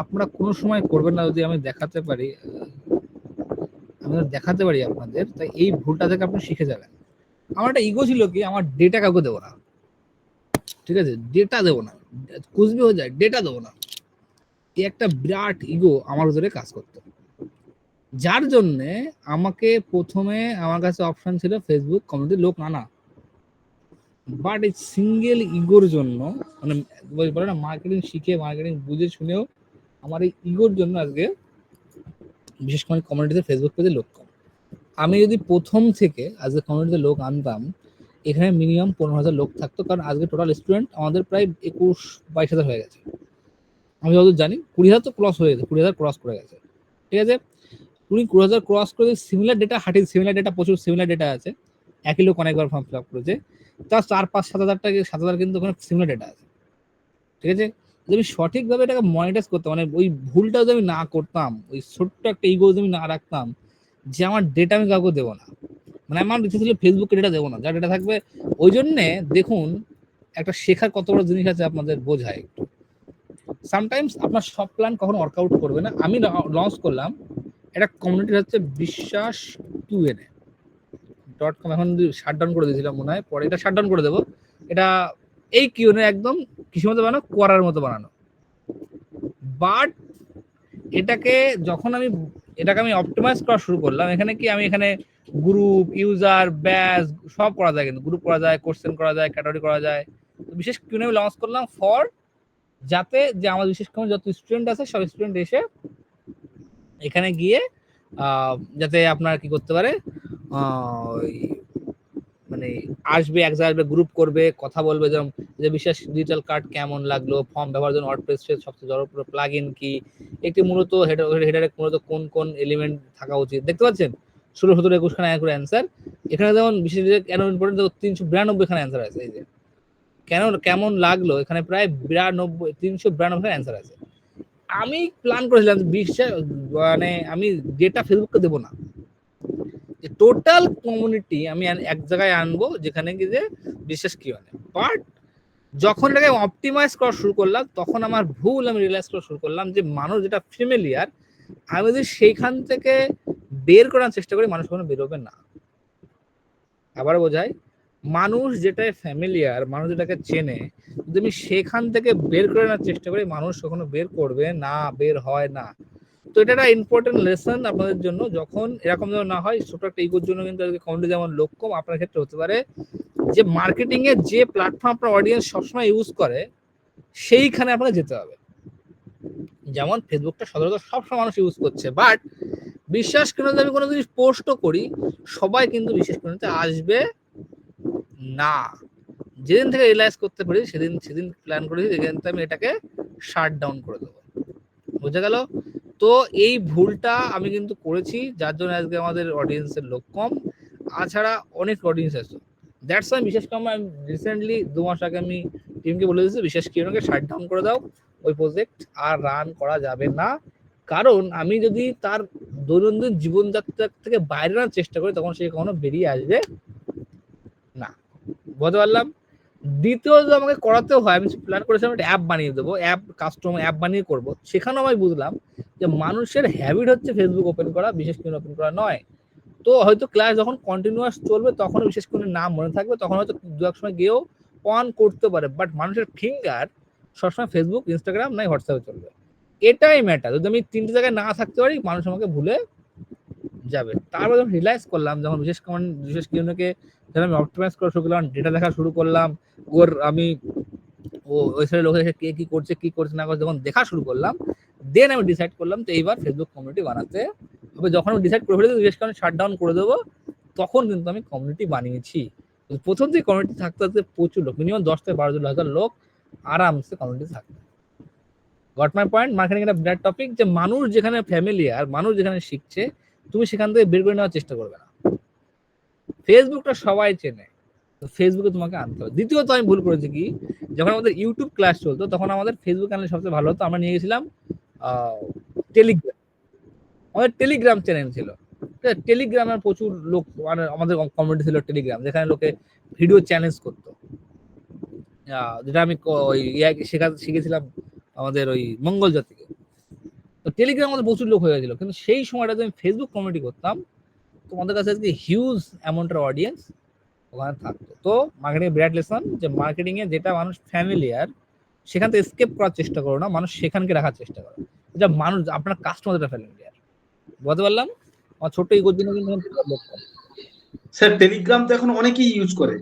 আপনারা কোনো সময় করবেন না, যদি আমি দেখাতে পারি আপনাদের, তাই এই ভুলটা থেকে আপনি শিখে যাবেন। আমার একটা ইগো ছিল কি, আমার ডেটা কাউকে দেবো না, ঠিক আছে, ডেটা দেবো না, কুচবি হয়ে যায়, ডেটা দেবো না, এই একটা বিরাট ইগো আমার ভিতরে কাজ করতো, যার জন্য আমাকে প্রথমে আমার কাছে অপশন ছিল ফেসবুক কমিউনিটির লোক আনা, বাট এই সিঙ্গেল ইগোর জন্য, মানে বলে না মার্কেটিং শিখে, মার্কেটিং বুঝে শুনেও আমার এই ইগোর জন্য আজকে বিশেষ করে কমিউনিটিতে ফেসবুক পেজে লোক কম। আমি যদি প্রথম থেকে আজকে কমিউনিটিতে লোক আনতাম, এখানে মিনিমাম 15,000 লোক থাকতো, কারণ আজকে টোটাল স্টুডেন্ট আমাদের প্রায় 21-22,000 হয়ে গেছে। আমি যত জানি 20,000 তো ক্রস হয়ে গেছে, 20,000 ক্রস করে গেছে, ঠিক আছে। 20,000 ক্রস করে সিমিলার ডেটা হাঁটি, সিমিলার ডেটা প্রচুর সিমিলার ডেটা আছে, একই লোক অনেকবার ফর্ম ফিল আপ করেছে, তার 4-5-7,000 কিন্তু ওখানে সিমিলার ডেটা আছে, ঠিক আছে। যদি আমি সঠিকভাবে এটাকে মনিটাইজ করতাম, মানে ওই ভুলটা যদি আমি না করতাম, ওই ছোট্ট একটা ইগো যদি আমি না রাখতাম যে আমার ডেটা আমি কাউকে দেবো না, মানে আমার ইচ্ছে ছিল ফেসবুকে ডেটা দেবো না, যা ডেটা থাকবে। ওই জন্যে দেখুন একটা শেখার কত বড় জিনিস আছে আপনাদের বোঝায় একটু। সামটাইমস আপনার সব প্ল্যান কখনো ওয়ার্কআউট করবে না। আমি লঞ্চ করলাম একটা কমিউনিটি হচ্ছে বিশ্বাস Q&A.com, এখন শাটডাউন করে দিয়েছিলাম মনে হয়, পরে এটা শাটডাউন করে দেবো। এটা এই Q&A একদম কিসের মতো বানানো, কোয়ারার মতো বানানো, বাট এটাকে আমি অপটিমাইজ করা শুরু করলাম। এখানে কি আমি এখানে গ্রুপ, ইউজার, ব্যাচ সব করা যায়, কিন্তু গ্রুপ করা যায়, কোশ্চেন করা যায়, ক্যাটাগরি করা যায়, বিশেষ কিউএনএ আমি লঞ্চ করলাম ফর যাতে যে আমার বিশেষ করে যত স্টুডেন্ট আছে সব স্টুডেন্ট এসে এখানে গিয়ে যাতে আপনার কি করতে পারে মানে আসবে এক জায়গায় গ্রুপ করবে, কথা বলবে যে বিশেষ ডিজিটাল কার্ড কেমন লাগলো, ফর্ম ব্যবহারের জন্য ওয়ার্ডপ্রেসের সবচেয়ে জনপ্রিয় প্লাগইন কি, একটি মূলত হেডারে মূলত কোন কোন এলিমেন্ট থাকা উচিত। দেখতে পাচ্ছেন 16, 17, 21 খানা করে অ্যান্সার। এখানে যেমন বিশেষ কেন ইম্পর্টেন্ট 392 খানা অ্যান্সার আছে। এই যে কেমন লাগলো এখানে প্রায় 392 খানা অ্যান্সার আছে। আমি প্ল্যান করেছিলাম মানে আমি ডেটা ফেসবুককে দেবো না, টোটাল কমিউনিটি আমি এক জায়গায় আনবো যেখানে গিয়ে বিশেষ কি হয়। বাট যখন এটাকে অপটিমাইজ করা শুরু করলাম তখন আমার ভুল আমি রিয়েলাইজ করা শুরু করলাম যে মানুষ যেটা ফ্যামিলিয়ার আমি যদি সেইখান থেকে বের করার চেষ্টা করি মানুষ কখনো বেরোবে না। আবার বোঝাই, মানুষ যেটাই ফ্যামিলিয়ার, মানুষ যেটাকে চেনে, যদি আমি সেখান থেকে বের করে নেওয়ার চেষ্টা করি মানুষ কখনো বের করবে না, বের হয় না। তো এটা একটা ইম্পর্টেন্ট লেসন আপনাদের জন্য। যখন এরকম যেন না হয়, ছোট একটা ইগোর জন্য কিন্তু কমিউনিটি যেমন লোক কম, আপনার ক্ষেত্রে হতে পারে যে মার্কেটিং এর যে প্ল্যাটফর্ম আপনার অডিয়েন্স সবসময় ইউজ করে সেইখানে আপনাকে যেতে হবে। যেমন ফেসবুকটা সাধারণত সবসময় মানুষ ইউজ করছে, বাট বিশ্বাস করে আমি কোনো জিনিস পোস্টও করি সবাই কিন্তু বিশেষ করে আসবে না। যেদিন থেকে রিয়েলাইজ করতে পারি সেদিন প্ল্যান করেছি যেখান থেকে আমি এটাকে শাট ডাউন করে দেবো। বুঝে গেল? তো এই ভুলটা আমি কিন্তু করেছি, যার জন্য আজকে আমাদের অডিয়েন্সের লোক কম। তাছাড়া অনেক অডিয়েন্স আছে, দ্যাটস ওয়াই বিশেষ করে আমি রিসেন্টলি 2 মাস আগে আমি টিমকে বলে দিয়েছি বিশেষ কিউএনএকে শাট ডাউন করে দাও, ওই প্রজেক্ট আর রান করা যাবে না। কারণ আমি যদি তার দৈনন্দিন জীবনযাত্রা থেকে বাইরে আনার চেষ্টা করি তখন সে কখনো বেরিয়ে আসবে না। বুঝতে পারলাম? দ্বিতীয় যদি আমাকে করাতেও হয়, আমি প্ল্যান করেছিলাম একটা অ্যাপ বানিয়ে দেবো, কাস্টমার অ্যাপ বানিয়ে করবো। সেখানেও আমি বুঝলাম যে মানুষের হ্যাবিট হচ্ছে ফেসবুক ওপেন করা, বিশেষ করে ওপেন করা নয়। তো হয়তো ক্লাস যখন কন্টিনিউয়াস চলবে তখন বিশেষ করে নাম মনে থাকবে, তখন হয়তো 2-1 সময় গিয়েও অন করতে পারে, বাট মানুষের ফিঙ্গার সবসময় ফেসবুক, ইনস্টাগ্রাম নাই হোয়াটসঅ্যাপে চলবে। এটাই ম্যাটার। যদি আমি 3টে জায়গায় না থাকতে পারি মানুষ আমাকে ভুলে যাবে। তারপর যখন রিয়েলাইজ করলাম, যখন বিশেষ কিউএনএকে যখন আমি অপটিমাইজ করা শুরু করলাম, ডেটা দেখা শুরু করলাম, আমি ওই সাইডে লোক এসে কে কি করছে না করছে যখন দেখা শুরু করলাম, দেন আমি ডিসাইড করলাম তো এইবার ফেসবুক কমিউনিটি বানাতে হবে। যখন আমি ডিসাইড করে ফেলেছি বিশেষ করে শাট ডাউন করে দেবো, তখন কিন্তু আমি কমিউনিটি বানিয়েছি। প্রথম থেকে কমিউনিটি থাকতে থাকতে প্রচুর লোক, মিনিমাম 10 থেকে 12 লোক আরামসে কমিউনিটি থাকবে। Got my point? মার্কেটিং একটা বিরাট টপিক, যে মানুষ যেখানে ফ্যামিলিয়ার, মানুষ যেখানে শিখছে, তুমি সেখান থেকে বের করে নেওয়ার চেষ্টা করবে না। ফেসবুকটা সবাই চেনে, ফেসবুকে তোমাকে আনতে হবে। দ্বিতীয়ত আমি ভুল করেছি কি, যখন আমাদের ইউটিউব ক্লাস চলতো তখন আমাদের ফেসবুক চ্যানেল সবচেয়ে ভালো হতো, আমরা নিয়ে গেছিলাম টেলিগ্রাম। আমাদের টেলিগ্রাম চ্যানেল ছিল, টেলিগ্রামের প্রচুর লোক, মানে আমাদের কমিউনিটি ছিল টেলিগ্রাম, যেখানে লোকে ভিডিও চ্যালেঞ্জ করতো, যেটা আমি শিখেছিলাম আমাদের ওই মঙ্গল জাতিকে। তো টেলিগ্রাম আমাদের প্রচুর লোক হয়ে গেছিল, কিন্তু সেই সময়টা আমি ফেসবুক কমিউনিটি করতাম, তোমাদের কাছে আজকে হিউজ অ্যামাউন্টের অডিয়েন্স ওখানে থাকতো। তো মার্কেটিং বিরাট লেসন, যে মার্কেটিং এ যেটা মানুষ ফ্যামিলিয়ার সেখান থেকে এসকেপ করার চেষ্টা করো না, মানুষ সেখানকে রাখার চেষ্টা করো, যেটা মানুষ আপনার কাস্টমার যেটা ফ্যামিলিয়ার। বলতে পারলাম? আমার ছোট্ট ইগোর জন্য কিন্তু স্যার টেলিগ্রাম তো এখন অনেকেই ইউজ করে।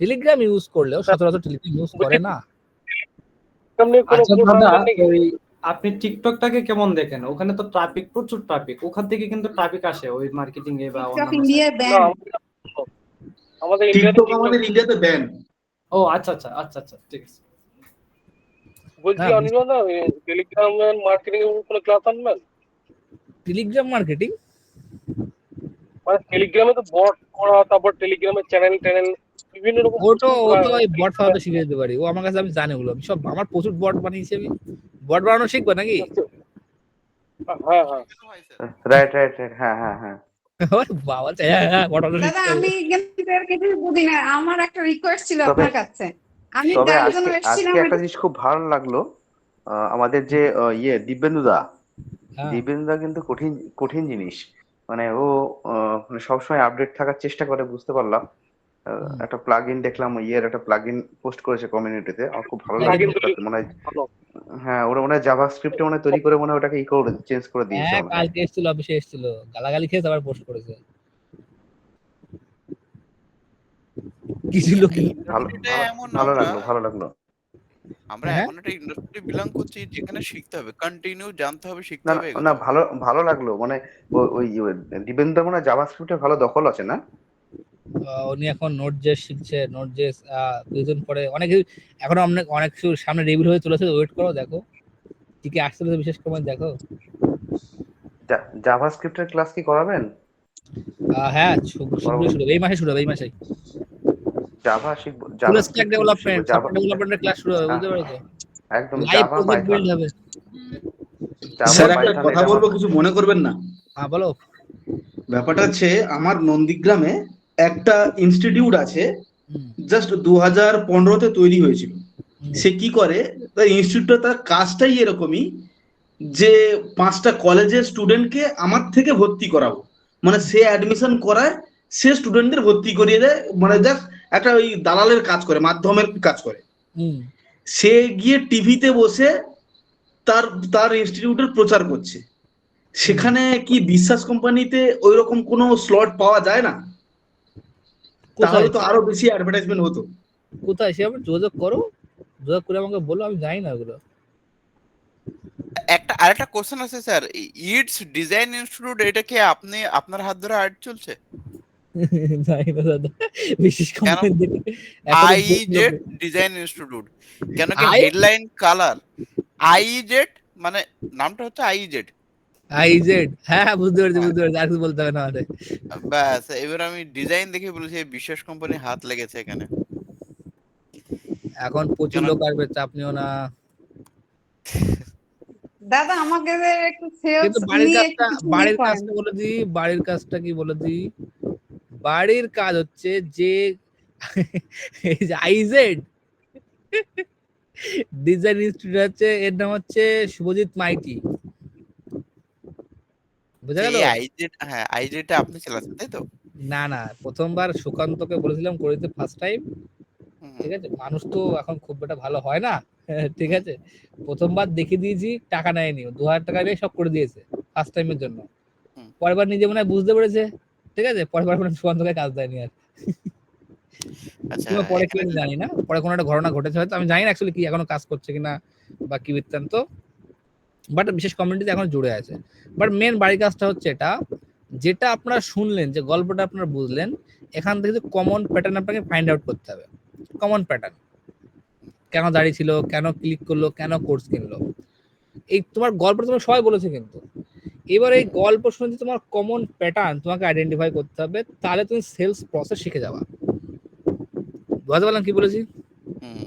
টেলিগ্রাম ইউজ করলেও সচরাচর টেলিগ্রাম ইউজ করে না। আচ্ছা দাদা, ওই আপনি টিকটকটাকে কেমন দেখেন? ওখানে তো ট্রাফিক, প্রচুর ট্রাফিক, ওখান থেকে কিন্তু ট্রাফিক আসে ওই মার্কেটিং এ বা আমাদের ইন্ডিয়াতে ব্যান। ও আচ্ছা আচ্ছা আচ্ছা আচ্ছা, ঠিক আছে। বলছি অনির্বাণ দা, টেলিগ্রাম মার্কেটিং এর কোনো ক্লাস আনবেন? টেলিগ্রাম মার্কেটিং মানে টেলিগ্রামে তো বট করা, তারপর টেলিগ্রামের চ্যানেল বিভিন্ন রকম, ওটা ওই বট ফাওয়াতে শিখে দিতে পারি। ও আমার কাছে, আমি জানি ওগুলো, সব আমার প্রচুর বট বানিয়েছি। আমি বট বানানো শিখবো নাকি? হ্যাঁ হ্যাঁ রাইট হ্যাঁ বাবা, বট বানানো দাদা আমি কিন্তু এর কিছু বুঝি না, আমার একটা রিকোয়েস্ট ছিল আপনার কাছে। আমি তবে যার জন্য এসেছিলাম, আজকে একটা জিনিস খুব ভালো লাগলো, আমাদের যে দিব্যেন্দুদা কিন্তু কঠিন জিনিস, মানে ও মানে সবসময় আপডেট থাকার চেষ্টা করে, বুঝতে পারলাম। একটা প্লাগইন দেখলাম, একটা প্লাগইন পোস্ট করেছে কমিউনিটিতে, আমার খুব ভালো লাগলো। মনে হয় হ্যাঁ, ওরা মনে হয় জাভাস্ক্রিপ্টে মনে তৈরি করে মনে ওটাকে চেঞ্জ করে দিয়েছে। হ্যাঁ, কালকে এসেছিল, অফিসে এসেছিল, গালাগালি খেয়ে আবার পোস্ট করেছে। কিছু লোক ভালো ইন্ডাস্ট্রিটা এমন ভালো আমরা লাগলো, ভালো লাগলো। আমরা হ্যাঁ এমন একটা ইন্ডাস্ট্রি বিলং করছি যেখানে শিখতে হবে, কন্টিনিউ জানতে হবে, শিখতে না হবে, না, এগোতে না হবে। ভালো ভালো লাগলো, মানে ওই দিবেন্দ্র মনে হয় জাভাস্ক্রিপ্টে ভালো দখল আছে না? উনি এখন নোট জে শিখছে, নোট জে দুদিন পরে অনেক এখন অনেক কিছু সামনে রিভিল হয়ে চলেছে, ওয়েট করো দেখো কি কি আসতে চলেছে বিশেষ করে দেখো। জাভাস্ক্রিপ্টের ক্লাস কি করাবেন? হ্যাঁ শীঘ্রই শুরু হবে, এই মাসে শুরু হবে, এই মাসেই জাভা শিখবো, ফুল স্ট্যাক জাভাস্ক্রিপ্ট কিন্তু শিখবো, ডেভেলপমেন্ট, জাভা সফটওয়্যার ডেভেলপমেন্টের ক্লাস শুরু হবে, বুঝতে পেরেছো? একদম live Java project Python, build হবে। জাভা স্যার একটা পাইথন কথা এটা বলবো, কিছু মনে করবেন না। হ্যাঁ বলো। ব্যাপারটা হচ্ছে আমার নন্দীগ্রামে একটা ইনস্টিটিউট আছে, হুম, জাস্ট 2015-তে তৈরি হয়েছিল। হুম, সে কি করে, তার ইনস্টিটিউটটা, তার কাজটাই এরকমই যে 5টা কলেজের স্টুডেন্টকে আমার থেকে ভর্তি করাবো, মানে সে অ্যাডমিশন করায়, সে স্টুডেন্টদের ভর্তি করিয়ে দেয়, মানে জাস্ট একটা ওই দালালের কাজ করে, মাধ্যমের কাজ করে। হুম। সে গিয়ে টিভিতে বসে তার তার ইনস্টিটিউটের প্রচার করছে। সেখানে কি বিশ্বাস কোম্পানিতে ওই রকম কোনো স্লট পাওয়া যায় না? তাহলে কোথায় তো আরো বেশি অ্যাডভার্টাইজমেন্ট হতো। কোথায় সে আপনি যোগাযোগ করো, যোগাযোগ করে আমাকে বলো, আমি জানি না ওগুলো। আরেকটা কোশ্চেন আছে স্যার, ইটস ডিজাইন ইনস্টিটিউট, এটা কি আপনি আপনার হাত ধরে আর্ট চলছে? জানি না দাদা, বিশেষ কেন কোম্পানি দেখে এখনো আইজেড ডিজাইন ইনস্টিটিউট, কেন কি আই হেডলাইন কালার আইজেড, মানে নামটা হচ্ছে আইজেড। আইজেড, হ্যাঁ বুঝতে পেরেছি, বুঝতে পেরেছি, আর কিছু বলতে হবে না আমাদের। ব্যাস, এবার আমি ডিজাইন দেখে বলেছি এই বিশেষ কোম্পানি হাত লেগেছে এখানে। এখন প্রচুর কেন লোক আসবে, চাপ নিও না। দাদা আমাকে যে একটু সেলস কিন্তু বাড়ির নিয়ে একটু কাজটা, কিছু বাড়ির করেন। কাজটা বলে দিই, বাড়ির কাজটা কি বলে দিই। বাড়ির কাজ হচ্ছে যে এই যে আইজেড ডিজাইন ইনস্টিটিউট হচ্ছে, এর নাম হচ্ছে শুভজিৎ মাইতি, বোঝা গেল? এই আইজেড, হ্যাঁ আইজেডটা আপনি চালাচ্ছেন তাই তো? না না, প্রথমবার সুকান্তকে বলেছিলাম করিতে, ফার্স্ট টাইম, হুম, ঠিক আছে? মানুষ তো এখন খুব একটা ভালো হয় না, ঠিক আছে? প্রথমবার দেখিয়ে দিয়েছি, টাকা নেয়নি, 2000 টাকা দিয়ে সব করে দিয়েছে ফার্স্ট টাইমের জন্য। হুম। পরের বার নিজে মনে হয় বুঝতে পেরেছে, ঠিক আছে? পরের বার সুকান্তকে কাজ দেয়নি আর। আচ্ছা কিংবা পরে কি এখানে আমি জানি না, পরে কোনো একটা ঘটনা ঘটেছে হয়তো, আমি জানি না অ্যাকচুয়ালি কি এখনো কাজ করছে কিনা বা কি বৃত্তান্ত, বাট বিশেষ কমিউনিটিতে এখন জুড়ে আছে। বাট মেন বাড়ির কাজটা হচ্ছে এটা, যেটা আপনারা শুনলেন, যে গল্পটা আপনারা বুঝলেন, এখান থেকে যে কমন প্যাটার্ন আপনাকে ফাইন্ড আউট করতে হবে। কমন প্যাটার্ন, কেন দাঁড়িয়ে ছিল, কেন ক্লিক করলো, কেন কোর্স কিনলো, এই তোমার গল্পটা তোমার সবাই বলেছে, কিন্তু এবার এই গল্প শুনে তোমার কমন প্যাটার্ন তোমাকে আইডেন্টিফাই করতে হবে, তাহলে তুমি সেলস প্রসেস শিখে যাবা। বুঝতে পারলাম কি বলেছি? হুম,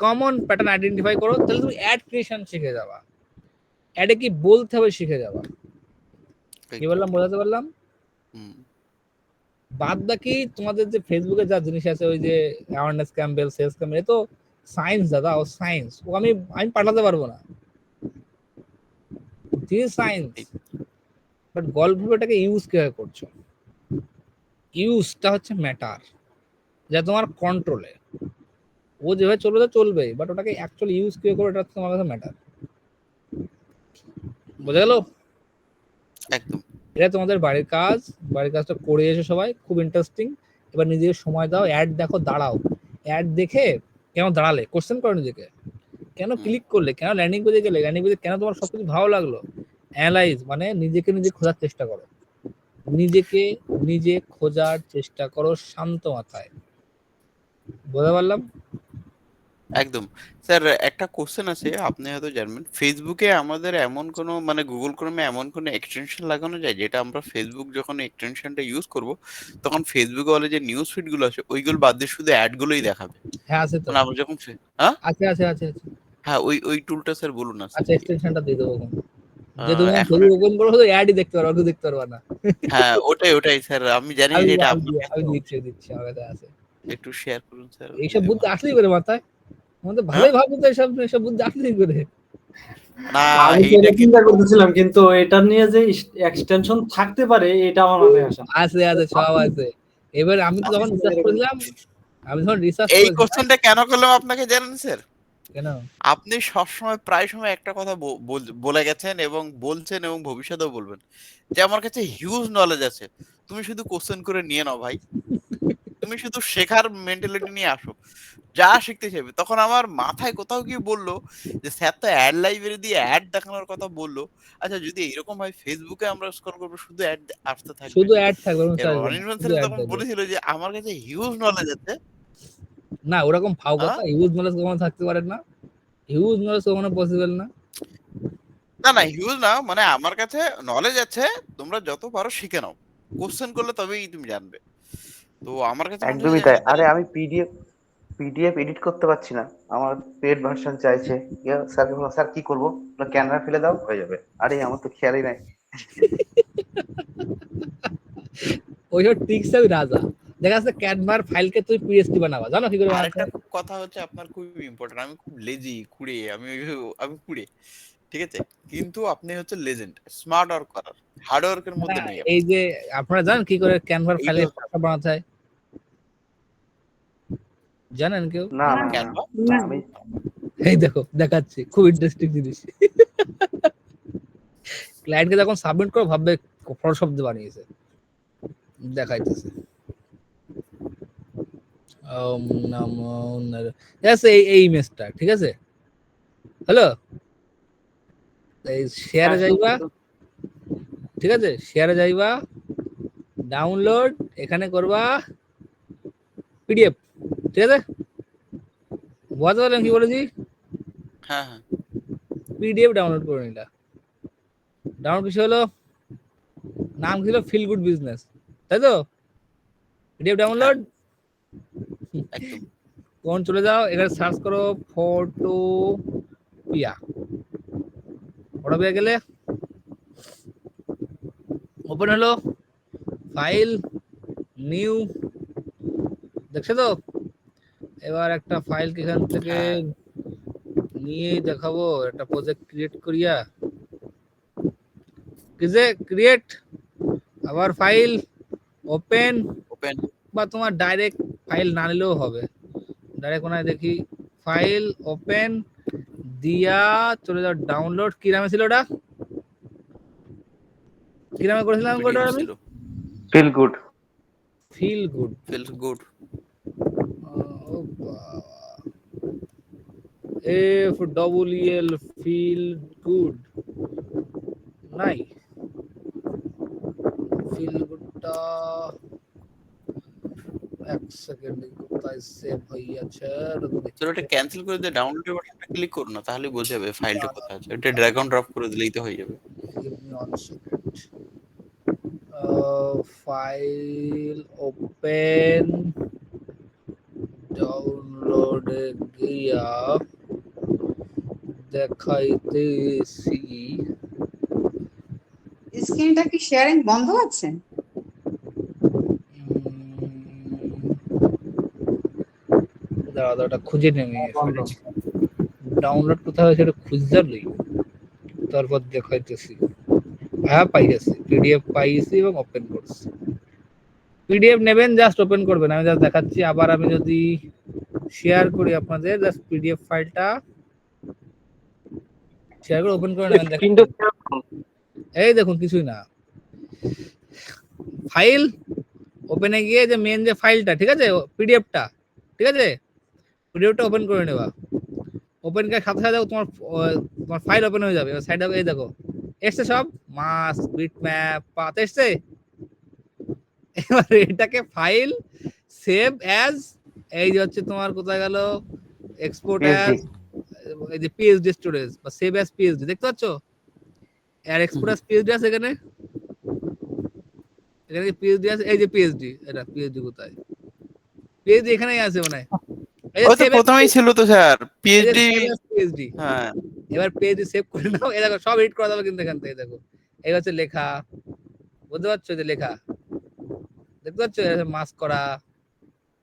কমন প্যাটার্ন আইডেন্টিফাই করো, তাহলে তুমি অ্যাড ক্রিয়েশন শিখে যাবা, অ্যাডে কি বলতে হবে শিখে যাবা। কি বললাম, বোঝাতে পারলাম? হুম, বাদ বাকি তোমাদের যে ফেসবুকে যা জিনিস আছে, ওই যে অ্যাওয়ারনেস ক্যাম্পেল, সেলস ক্যাম্পেল, এ তো সায়েন্স দাদা, ও সায়েন্স, ও আমি পাঠাতে পারবো না, দিস সায়েন্স। বাট গল্পটাকে ইউজ কিভাবে করছো, ইউজটা হচ্ছে ম্যাটার, যা তোমার কন্ট্রোলে। ও যেভাবে চলবে তো চলবে, বাট ওটাকে অ্যাকচুয়ালি ইউজ কিভাবে করো, এটা হচ্ছে তোমার কাছে ম্যাটার। বোঝা গেল? একদম। এটা তোমাদের বাড়ির কাজ, বাড়ির কাজটা করে এসো সবাই, খুব ইন্টারেস্টিং। এবার নিজেকে সময় দাও, অ্যাড দেখো, দাঁড়াও, অ্যাড দেখে কেন দাঁড়ালে, কোশ্চেন করো নিজেকে, কেন ক্লিক করলে, কেন ল্যান্ডিং পেজে গেলে, ল্যান্ডিং পেজে কেন তোমার সবকিছু ভালো লাগলো, অ্যানালাইজ, মানে নিজেকে নিজে খোঁজার চেষ্টা করো, নিজেকে নিজে খোঁজার চেষ্টা করো শান্ত মাথায়। বুঝতে পারলাম? একদম স্যার, একটা কোশ্চেন আছে, আপনি হয়তো জানবেন, ফেসবুকে আমাদের এমন কোনো, মানে গুগল ক্রোমে এমন কোনো এক্সটেনশন লাগানো যায় যেটা আমরা ফেসবুক যখন এক্সটেনশনটা ইউজ করব, তখন ফেসবুকে বলে যে নিউজ ফিড গুলো আছে ওইগুলো বাদ দিয়ে শুধু অ্যাড গুলোই দেখাবে। হ্যাঁ আছে তো, মানে আমরা যখন হ্যাঁ আছে আছে আছে আছে। হ্যাঁ, ওই টুলটা স্যার বলুন না স্যার। আচ্ছা, এক্সটেনশনটা দিয়ে দেবো, যে তুমি এখন ফেসবুক ওপেন করো শুধু অ্যাডই দেখতে পারো, আর কিছু দেখতে পারবা না। হ্যাঁ, ওটাই স্যার, আমি জানি আমি যে এটা আমি আপনার কাছে আমি দিচ্ছি আমার কাছে আছে। একটু শেয়ার করুন স্যার। এইসব বুদ্ধি আসলেই করে মাথায়, আমাদের হ্যাঁ? ভালোই ভাবতে তো, এসব বুদ্ধি আসলেই করে। না আমি তো এইটা এটা চিন্তা করতেছিলাম, কিন্তু এটা নিয়ে যে এক্সটেনশন থাকতে পারে এটা আমার মাথায় আসে না। আছে আছে, সব আছে। এবার আমি তো যখন রিসার্চ করেছিলাম, এই কোশ্চেনটা কেন করলাম আপনাকে জানেন স্যার? কেন? আপনি সবসময় প্রায় সময় একটা কথা বলে গেছেন এবং বলছেন এবং ভবিষ্যতেও বলবেন, যে আমার কাছে হিউজ নলেজ আছে, তুমি শুধু কোশ্চেন করে নিয়ে নাও ভাই। তুমি শুধু শেখার মেন্টালিটি নিয়ে আসো, যা শিখতে চাইবে। তখন আমার মাথায় কোথাও গিয়ে বললো যে স্যার তো অ্যাড লাইব্রেরি দিয়ে অ্যাড দেখানোর কথা বললো। আচ্ছা যদি এরকম হয় ফেসবুকে আমরা স্ক্রল করবো শুধু অ্যাড আসতে থাকবে। শুধু অ্যাড থাকবে, কোনো এর আসবে না, অনির্বাণ শুধু স্যার অ্যাড তখন থাকবে। বলেছিল যে আমার কাছে হিউজ নলেজ আছে। না ওরকম ফাও কথা, হ্যাঁ? হিউজ নলেজ কখনো থাকতে পারে না, হিউজ নলেজ কখনো পসিবল না। না না হিউজ না, মানে আমার কাছে নলেজ আছে, তোমরা যত পারো শিখে নাও, কোশ্চেন করলে তবেই তুমি জানবে। তো আমার কাছে মনে হয়েছে একদমই যে তাই। আমি তাহলে আরে আমি পিডিএফ এডিট করতে পারছি না, আমার পেড ভার্সন চাইছে। স্যারকে বললাম স্যার কি করবো, ক্যামেরা ফেলে দাও হয়ে যাবে। আরে আমার তো খেয়ালই নাই। ওইসব ট্রিক্স আমি রাজা। দেখা যাচ্ছে ক্যানভার ফাইলকে তুই পিএসটি বানাবা, জানো কি করে বানাতে আরেকটা হয়? কথা হচ্ছে আপনার খুবই ইম্পর্টেন্ট, আমি খুব লেজি কুড়ে, আমি কুড়ে, ঠিক আছে, কিন্তু আপনি হচ্ছে লেজেন্ড, স্মার্ট ওয়ার্ক করার, হার্ড ওয়ার্কের মধ্যে হ্যাঁ, নেই এই আপনি। যে আপনারা জানেন কি করে ক্যানভার এইটা ফাইলে হচ্ছে ভাষা বানাতে হয়? জানেন কেউ? না না না ক্যানভা। না, আমি এই দেখো দেখাচ্ছি, খুব ইন্টারেস্টিং জিনিস। ক্লায়েন্টকে যখন সাবমিট করো ভাববে ফটোশপ দিয়ে বানিয়েছে, দেখাইতেছে। এই ইমেজটা ঠিক আছে, হ্যালো, এই শেয়ারে যাইবা, ঠিক আছে, শেয়ারে যাইবা, ডাউনলোড এখানে করবা পিডিএফ, ঠিক আছে, বুঝতে পারলেন কি বলেছি? হ্যাঁ হ্যাঁ পিডিএফ ডাউনলোড করে নিলা, ডাউনলোড কিছু হলো, নাম ছিল ফিল গুড বিজনেস, তাই তো? পিডিএফ ডাউনলোড, একদম। কোন চলে যাও, এখানে সার্চ করো ফটো পিয়া, ফটো পিয়া গেলে ওপেন হলো, ফাইল, নিউ, দেখছো তো? এবার একটা ফাইল এখান থেকে হ্যাঁ নিয়ে দেখাবো, একটা প্রজেক্ট ক্রিয়েট করিয়া, কিজে ক্রিয়েট, আবার ফাইল ওপেন, ওপেন, বা তোমার ডাইরেক্ট ফাইল না নিলেও হবে, ডাইরেক্ট কোনায় দেখি ফাইল ওপেন দিয়া চলে যাও ডাউনলোড। কি নামে ছিল ওটা, কি নামে করেছিলাম ওটা পিডিএফ আমি? ছিল, feel good. Feel good. Feels good. F double L feel good, নাই ফিল গুডটা, এক সেকেন্ড কোথায় সেভ হইয়াছে, চলো এটা ক্যান্সেল করে দিয়ে ডাউনলোডের বাটনটা ক্লিক করো না, তাহলে বোঝা যাবে ফাইলটা কোথায় আছে। এটা ড্র্যাগ অন ড্রপ করে দিলেই তো হয়ে যাবে। ফাইল ওপেন, ডাউনলোডে গিয়া দেখাইতেছি। স্ক্রিনটা কি শেয়ারিং বন্ধ আছে? দাঁড়া ওটা খুঁজে নেমে ডাউনলোড কোথায় হয়েছে এটা খুঁজতে লই, তারপর দেখাইতেছি। হ্যাঁ পাই গেছি, পিডিএফ পাইছি এবং ওপেন করছি। পিডিএফ নেবেন, জাস্ট ওপেন করবেন, আমি জাস্ট দেখাচ্ছি। আবার আমি যদি শেয়ার করি আপনাদের, জাস্ট পিডিএফ ফাইলটা শেয়ার করে ওপেন করে নেবেন, দেখেন এই দেখুন কিছুই না, ফাইল ওপেনে গিয়ে যে মেন যে ফাইলটা, ঠিক আছে, পিডিএফটা, ঠিক আছে, পিডিএফটা ওপেন করে নেবা। ওপেন করার সাথে সাথে তোমার তোমার ফাইল ওপেন হয়ে যাবে। সাইডে এই দেখো এসছে সব, মাস, বিটম্যাপ, পাথ এসছে। এবার এটাকে ফাইল সেভ অ্যাজ, এই যে হচ্ছে তোমার কোথায় গেল, এক্সপোর্ট অ্যাজ, এই যে পিএইচডি স্টোরেজ বা সেভ অ্যাজ পিএইচডি, দেখতে পাচ্ছ? আর এক্সপোর্ট অ্যাজ পিএইচডি আছে এখানে, এখানে পিএইচডি আছে, এই যে পিএইচডি, এটা পিএইচডি কোথায়, পিএইচডি এখানেই আছে মানে, এই ওই যে তো প্রথমেই ছিল তো স্যার পিএইচডি। পিএইচডি। হ্যাঁ এবার পেজে সেভ করে নাও, এই দেখো সব এডিট করা যাবে কিন্তু এখান থেকে, দেখো এই হচ্ছে লেখা, বুঝতে পারছো? যে লেখা দেখতে পাচ্ছ, মাস্ক করা,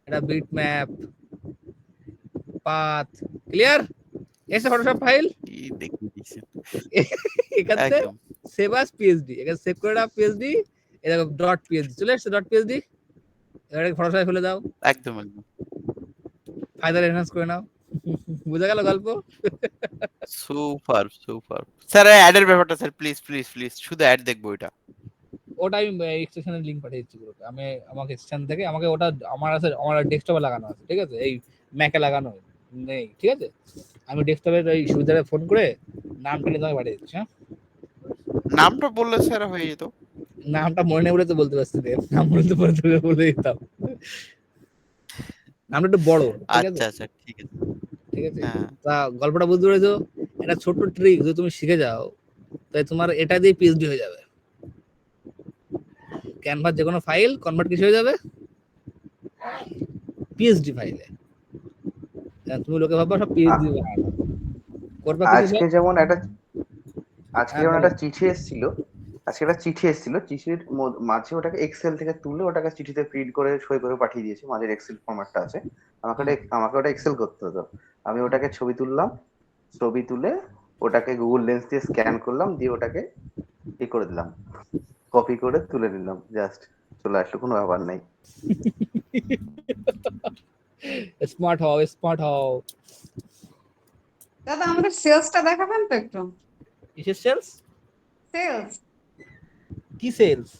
এটা বিট ম্যাপ, পাথ, ক্লিয়ার এসে ফটোশপ ফাইল এখান থেকে একদম সেভ আস পিএইচডি, এখানে সেভ করে দাও পিএইচডি, এই দেখো ডট পিএইচডি চলে এসেছে, ডট পিএইচডি, এবারে ফটোশপে ফেলে দাও, একদম একদম ফাইদার এনহান্স করে নাও। বুঝা গেল গল্প? Super super. স্যার অ্যাডের ব্যাপারটা স্যার প্লিজ প্লিজ প্লিজ, শুধু অ্যাড দেখবো এটা। ওটা আমি এক্সটেনশনের লিংক পাঠিয়ে দিচ্ছি গ্রুপে। আমি আমাকে এক্সটেনশন থেকে আমাকে ওটা আমার ডেস্কটপে লাগানো আছে, ঠিক আছে, এই ম্যাকে লাগানো নেই, ঠিক আছে। আমি ডেস্কটপের ওই সুবিধাটা ফোন করে নামটা নিয়ে তোমাকে পাঠিয়ে দিচ্ছি। হ্যাঁ, নামটা বললে স্যার হয়ে যেত। নামটা মনে নেই বলে তো বলতে পারছি না, নাম বলতে বলে দিতাম। নামটা একটু বড়, ঠিক আছে। আচ্ছা ঠিক আছে। ঠিক আছে, হ্যাঁ তা গল্পটা বুঝতে পেরেছো? এটা ছোট্ট ট্রিক যদি তুমি শিখে যাও, তাই তোমার এটা দিয়ে পিএইচডি হয়ে যাবে। ক্যানভাস যে কোনো ফাইল কনভার্ট কিছু হয়ে যাবে পিএইচডি ফাইলে। তুমি লোকে ভাববা সব পিএইচডি করবা কিছু। আজকে যেমন একটা চিঠি এসেছিল, চিঠির মাঝে ওটাকে এক্সেল থেকে তুলে ওটাকে চিঠিতে প্রিন্ট করে সই করে পাঠিয়ে দিয়েছে, মাঝের এক্সেল ফরম্যাটটা আছে। আমাকে ওটা এক্সেল করতে হতো। আমি ওটাকে ছবি তুলে ওটাকে গুগল লেন্স দিয়ে স্ক্যান করলাম, দিয়ে ওটাকে করে দিলাম, কপি করে তুলে নিলাম, জাস্ট চলে আসলো, কোনো ব্যাপার নাই। স্মার্ট হও। দাদা আমাদের সেলসটা দেখাবেন তো একটু? কিসের সেলস? কি সেলস?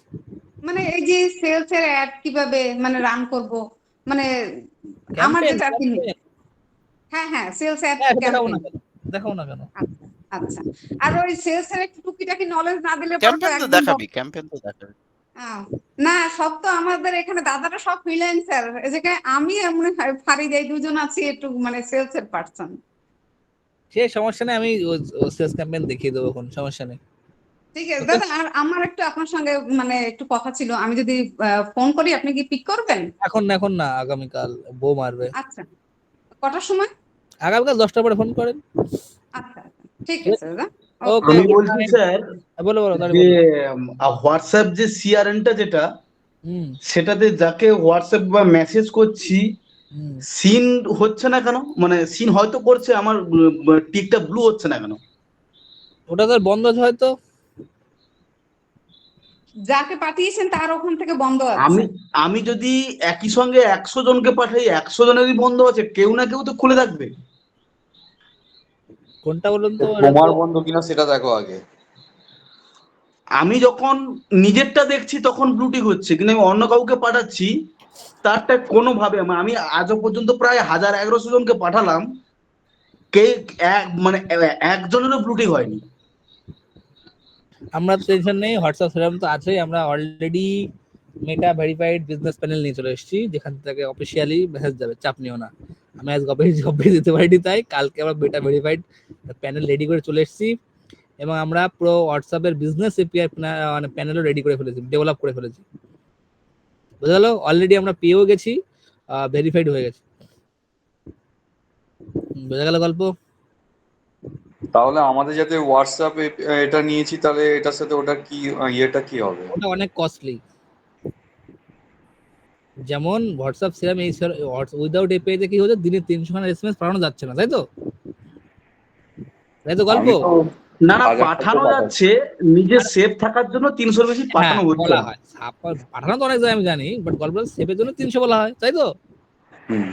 মানে এই যে সেলস এর অ্যাড কিভাবে মানে রান করব, মানে আমার যেটা আর কি। হ্যাঁ সেলস অ্যাড দেখাও না কেন? আচ্ছা, আর ওই সেলস এর একটু টুকিটাকি নলেজ না দিলে ক্যাম্পেইন তো দেখাবি। না, সব তো আমাদের এখানে দাদারা সব ফ্রিল্যান্সার, এই জায়গায় আমি এমন ফারিদ এই দুজন আছি একটু মানে সেলস এর পারসন। সেই সমস্যা নেই, আমি সেলস ক্যাম্পেইন দেখিয়ে দেবো, কোনো সমস্যা নেই। ঠিক আছে দাদা, আর আমার একটু আপনার সঙ্গে মানে একটু কথা ছিল, আমি যদি ফোন করি আপনি কি পিক করবেন? এখন না, আগামীকাল বউ মারবে। আচ্ছা, কটার সময়? আগামীকাল 10টার পরে ফোন করেন। আচ্ছা ঠিক আছে দাদা। আমি বলছি স্যার, বলো যে হোয়াটসঅ্যাপ যে সিআরএনটা যেটা, সেটাতে যাকে হোয়াটসঅ্যাপ বা মেসেজ করছি সিন হচ্ছে না কেন? মানে সিন হয়তো করছে, আমার টিকটা ব্লু হচ্ছে না কেন? ওটা তো বন্ধ আছে হয়তো। যাকে পাঠিয়েছেন তার ওখান থেকে বন্ধ আছে। আমি যদি একই সঙ্গে 100 জনকে পাঠাই, 100 জনেরই বন্ধ আছে, কেউ না কেউ তো খুলে থাকবে। কোনটা বলুন তো? তোমার বন্ধ কিনা সেটা দেখো আগে। আমি যখন নিজেরটা দেখছি তখন ব্লুটিক হচ্ছে, কিন্তু আমি অন্য কাউকে পাঠাচ্ছি তারটা কোনোভাবে, আমি আজও পর্যন্ত প্রায় 1000-1100 জনকে পাঠালাম, মানে একজনেরও ব্লুটিক হয়নি। আমরা টেনশন নেই, হোয়াটসঅ্যাপ সেরকম তো আছেই। আমরা অলরেডি মেটা ভেরিফাইড বিজনেস প্যানেল নিয়ে চলে এসেছি, যেখান থেকে অফিসিয়ালি মেসেজ যাবে, চাপ নিও না। আমি আজ অফিস দিতে পারিনি, তাই কালকে আমরা মেটা ভেরিফাইড প্যানেল রেডি করে চলে এসেছি, এবং আমরা পুরো হোয়াটসঅ্যাপের বিজনেস এপিআই মানে প্যানেলও রেডি করে ফেলেছি, ডেভেলপ করে ফেলেছি। বুঝা গেল? অলরেডি আমরা পেয়েও গেছি, ভেরিফাইড হয়ে গেছে। বোঝা গেল গল্প? তাহলে আমাদের যাতে হোয়াটসঅ্যাপ এটা নিয়েছি, তাহলে এটার সাথে ওটা কি ইয়েটা কি হবে? ওটা অনেক কস্টলি। যেমন হোয়াটসঅ্যাপ সেরকম এই উইদাউট এপিআই তে কি হচ্ছে, দিনে 300 খানা এসএমএস পাঠানো যাচ্ছে না, তাই তো গল্প? না পাঠানো যাচ্ছে, নিজের সেভ থাকার জন্য 300 বেশি পাঠানো হচ্ছে। বলা হয় পাঠানো তো অনেক জায়গায় আমি জানি, বাট গল্প সেভের জন্য 300 বলা হয়, তাই তো?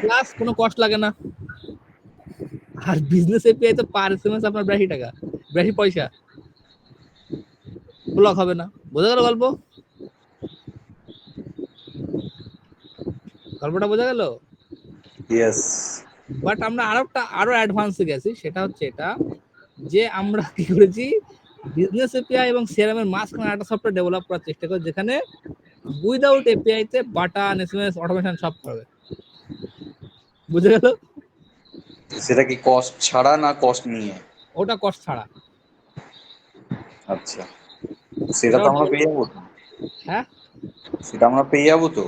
প্লাস কোনো কস্ট লাগে না। আর বিজনেস এপিআই তো পার এসএমএস আপনার 82 টাকা, 82 পয়সা, ব্লক হবে না। বোঝা গেল গল্প? গল্পটা বোঝা গেল? ইয়েস। বাট আমরা আরো অ্যাডভান্সে গেছি, সেটা হচ্ছে এটা যে আমরা কি করেছি, বিজনেস এপিআই এবং সিআরএম এর মাঝখানে একটা সফটওয়্যার ডেভেলপ করার চেষ্টা করি, যেখানে উইদাউট এপিআই তে বাটন, এসএমএস, অটোমেশন সব করবে। বুঝে গেল? সেটা কি কস্ট ছাড়া না কস্ট নিয়ে? ওটা কস্ট ছাড়া। আচ্ছা, সেটা তো আমরা পেয়ে যাবো তো? হ্যাঁ, সেটা আমরা পেয়ে যাবো তো?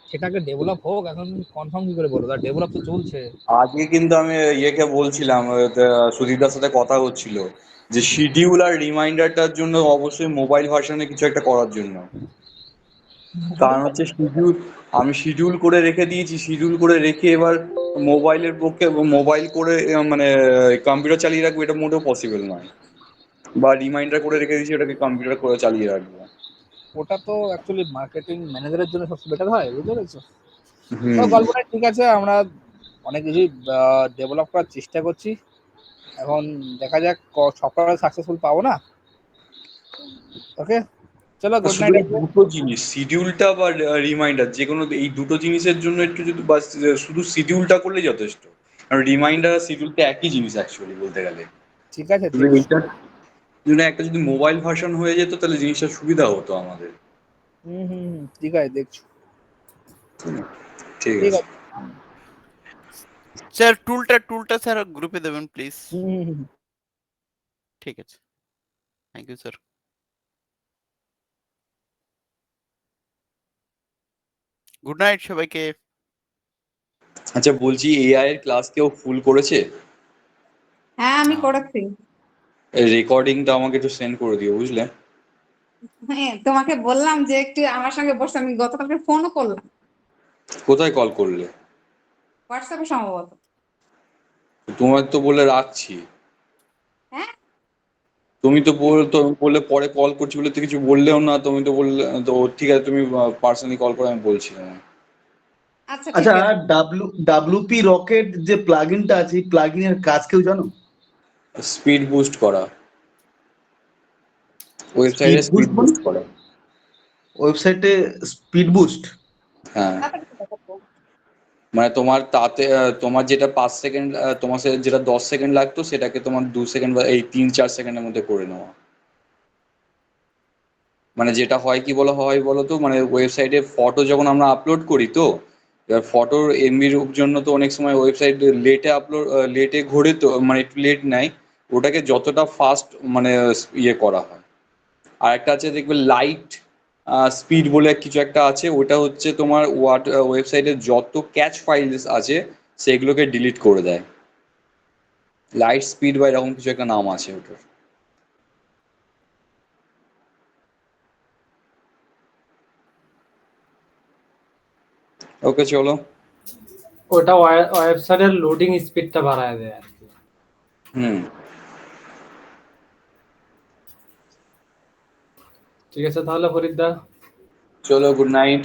সেটাকে ডেভেলপ হোক, এখন কনফার্ম কি করে বলবো? তার ডেভেলপ তো চলছে। আজকে কিন্তু আমি ইয়েকে বলছিলাম, সুদীপদার সাথে কথা হচ্ছিল, যে শিডিউল আর রিমাইন্ডারটার জন্য অবশ্যই মোবাইল ভার্সনে কিছু একটা করার জন্য। কারণ হচ্ছে আমি শিডিউল করে রেখে দিয়েছি, শিডিউল করে রেখে এবার মোবাইলের পক্ষে মোবাইল করে মানে কম্পিউটার চালিয়ে রাখবো, এটা মোটেও পসিবল নয়। বা রিমাইন্ডার করে রেখে দিয়েছি, ওটাকে কম্পিউটার করে চালিয়ে রাখবো। ওটা তো অ্যাকচুয়ালি মার্কেটিং ম্যানেজারের জন্য সবচেয়ে বেটার হয়, বুঝতে পেরেছো? তো গল্পটা ঠিক আছে, আমরা অনেক কিছুই ডেভেলপ করার চেষ্টা করছি। এখন দেখা যাক সফটওয়্যার সাকসেসফুল পাবো না। ওকে, চলো গুড শুধু নাইট। এই দুটো জিনিস, শিডিউলটা বা রিমাইন্ডার, যে কোনো এই দুটো জিনিসের জন্য একটু যদি বাস শুধু শিডিউলটা করলে যথেষ্ট। কারণ রিমাইন্ডার আর শিডিউলটা একই জিনিস অ্যাকচুয়ালি বলতে গেলে। ঠিক আছে, শুধু এইটার জন্য একটা যদি মোবাইল ভার্সন হয়ে যেত তাহলে জিনিসটা সুবিধা হতো আমাদের। ঠিক আছে, দেখছো। ঠিক ঠিক আছে। আছে। স্যার টুলটা স্যার গ্রুপে দেবেন প্লিজ। ঠিক আছে, thank you sir. Good night সবাইকে। আচ্ছা বলছি, এআই এর ক্লাস কেউ ফুল করেছে? হ্যাঁ আমি করেছি। রেকর্ডিংটা আমাকে একটু সেন্ড করে দিও, বুঝলে? হ্যাঁ তোমাকে বললাম যে একটু আমার সঙ্গে বসে, আমি গতকালকে ফোনও করলাম, কোথায় কল করলে? হোয়াটসঅ্যাপে সম্ভবত। তোমার তো বলে রাখছি। হ্যাঁ তুমি তো বললে পরে কল করছি বলে তো কিছু বললেও না। তুমি তো বললে তো ঠিক আছে, তুমি পার্সোনালি কল করে, আমি বলছি না। আচ্ছা ঠিক আচ্ছা, আছে। ডাব্লিউপি রকেট যে প্লাগইনটা আছে, এই প্লাগইনের কাজ কেউ জানো? স্পিড বুস্ট করা, ওয়েবসাইটে স্পিড স্পিড বুস্ট মানে বুস্ট করা। ওয়েবসাইটে স্পিড বুস্ট? হ্যাঁ, তাড়াতাড়ি দেখাবো। মানে তোমার তাতে তোমার যেটা 5 সেকেন্ড, তোমার যেটা 10 সেকেন্ড লাগতো সেটাকে তোমার 2 সেকেন্ড বা এই 3-4 সেকেন্ডের মধ্যে করে নেওয়া। মানে যেটা হয় কি বলো তো, মানে ওয়েবসাইটে ফটো যখন আমরা আপলোড করি, তো এবার ফটোর এমবির জন্য তো অনেক সময় ওয়েবসাইট লেটে ঘোরে, তো মানে একটু লেট নেয়। ওটাকে যতটা ফাস্ট মানে ইয়ে করা হয়। আর একটা আছে দেখবে লাইট স্পিড বলে কিছু একটা আছে, ওটা হচ্ছে তোমার ওয়েবসাইটে যত ক্যাচ ফাইলস আছে সেগুলোকে ডিলিট করে দেয়। লাইট স্পিড বা এরকম কিছু একটা নাম আছে ওটার। ওকে চলো। ওটা ওয়েবসাইটের লোডিং স্পিডটা বাড়ায় দেয় আর কি। ঠিক আছে তাহলে ফরিদদা, চলো, গুড নাইট।